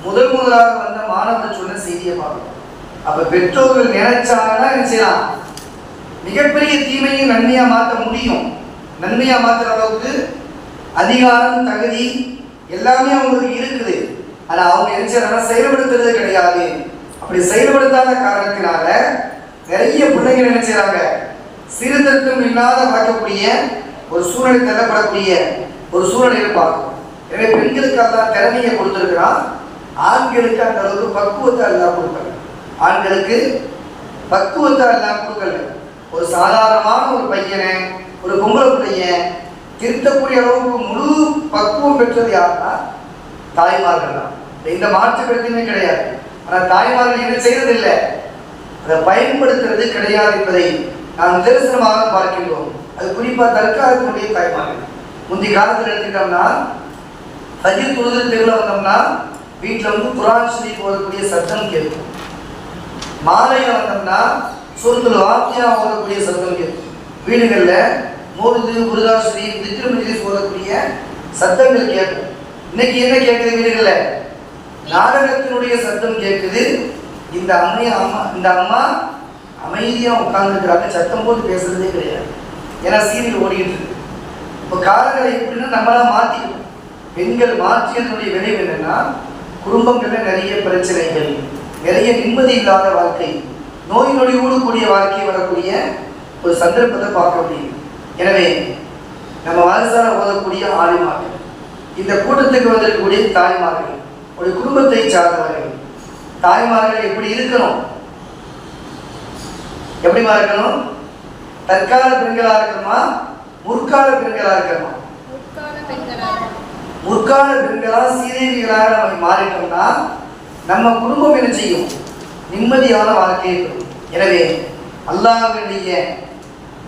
[SPEAKER 4] முதலாக வந்த மாணவர் சொன்ன செய்தியை பார்க்கணும். அப்ப பெற்றோர்கள் நினைச்சாங்கன்னா என்ன செய்யலாம்? மிகப்பெரிய தீமையும் நன்மையா மாற்ற முடியும். நன்மையா மாற்றுற அளவுக்கு அதிகாரம், தகுதி எல்லாமே அவங்களுக்கு இருக்குது. ஆனா அவங்க என்ன செய்யறாங்கன்னா செயல்படுத்துறது கிடையாது. அப்படி செயல்படுத்தாத காரணத்தினால நிறைய பிள்ளைகள் என்ன செய்யறாங்க? சீர்திருத்தம் இல்லாத வளர்க்கக்கூடிய ஒரு சூழ்நிலை தள்ளப்படக்கூடிய ஒரு சூழ்நிலையை பார்க்கும். எனவே பெண்களுக்கு எல்லாம் திறமையை கொடுத்துருக்கிறான், ஆண்களுக்கு அந்த அளவுக்கு பக்குவத்தை எல்லாம் கொடுக்கல. ஆண்களுக்கு பக்குவத்தை எல்லாம் கொடுக்கல. ஒரு சாதாரணமான ஒரு பையனை, ஒரு பொம்பளை பிள்ளைய திருத்தக்கூடிய அளவுக்கு முழு பக்குவம் பெற்றது யாருன்னா தாய்மார்கள் தான். எந்த மாற்று கருத்துமே கிடையாது. ஆனால் தாய்மார்கள் என்ன செய்யறதில்லை, அதை பயன்படுத்துறது கிடையாது என்பதை நாம் நிதர்சனமாக பார்க்கின்றோம். அது குறிப்பாக தற்காலத்தினுடைய தாய்மார்கள். முந்தைய காலத்தில் எடுத்துக்கிட்டோம்னா ஃபஜ்ர் தொழுது தெருவில் வந்தோம்னா வீட்டில் வந்து குர்ஆன் ஷரீஃப் ஓதக்கூடிய சத்தம் கேட்கும். மாலையில் வந்தோம்னா சூரத்துல் வாக்கியா ஓதக்கூடிய சத்தம் கேட்கும். வீடுகளில் மௌலிது, குர்ஆன் ஷரீஃப், திக்ர் மஜ்லிஸ் ஓதக்கூடிய சத்தங்கள் கேட்கும். இன்னைக்கு என்ன கேட்குது வீடுகளில்? நாடகத்தினுடைய சத்தம் கேட்குது. இந்த அம்மா அமைதியாக உட்கார்ந்துருக்கிறாங்க, சத்தம் போட்டு பேசுறதே கிடையாது. ஏன்னா சீரியல் ஓடிக்கிட்டு இருக்கு. இப்போ காலங்களை எப்படின்னா நம்மளாம் மாற்றிக்கணும். பெண்கள் மாற்றியதனுடைய விளைவு என்னன்னா குடும்பங்களில் நிறைய பிரச்சனைகள், நிறைய நிம்மதி இல்லாத வாழ்க்கை, நோய் நொடியோடு கூடிய வாழ்க்கை வரக்கூடிய ஒரு சந்தர்ப்பத்தை பார்க்க முடியும். எனவே நம்ம வாரிசான ஓதக்கூடிய ஆலிமார்கள், இந்த கூட்டத்துக்கு வந்திருக்கக்கூடிய தாய்மார்கள், ஒரு குடும்பத்தை சார்ந்தவர்கள், தாய்மார்கள் எப்படி இருக்கணும்? எப்படிமா இருக்கணும்? தற்கால பெண்களா இருக்கணுமா, முற்கால பெண்களா இருக்கணுமா? முற்கால பெண்களா சீதேவிகளாக நம்ம மாறிட்டோம்னா நம்ம குடும்பம் என்ன செய்யும்? நிம்மதியான வாழ்க்கையை பெறும். எனவே அல்லாஹ்வுடைய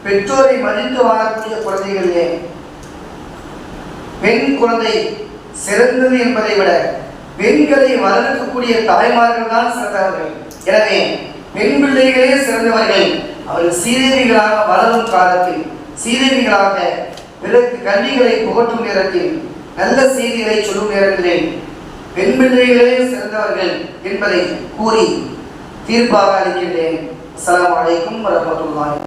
[SPEAKER 4] பெற்றோரை மதித்து வாழக்கூடிய குழந்தைகளிலே பெண் குழந்தை சிறந்தது என்பதை விட பெண்களை வளர்க்கக்கூடிய தாய்மார்கள் தான் சிறந்தவர்கள். எனவே பெண் பிள்ளைகளே சிறந்தவர்கள். அவர்கள் சீதேவிகளாக வளரும் காலத்தில், சீதேவிகளாக பிறகு கல்விகளை புகட்டும் நேரத்தில், நல்ல செய்திகளை சொல்லும் நேரங்களில் பெண் பிள்ளைகளே சிறந்தவர்கள் என்பதை கூறி தீர்ப்பாக அளிக்கின்றேன். அஸ்ஸலாமு அலைக்கும் வரஹ்மத்துல்லாஹி.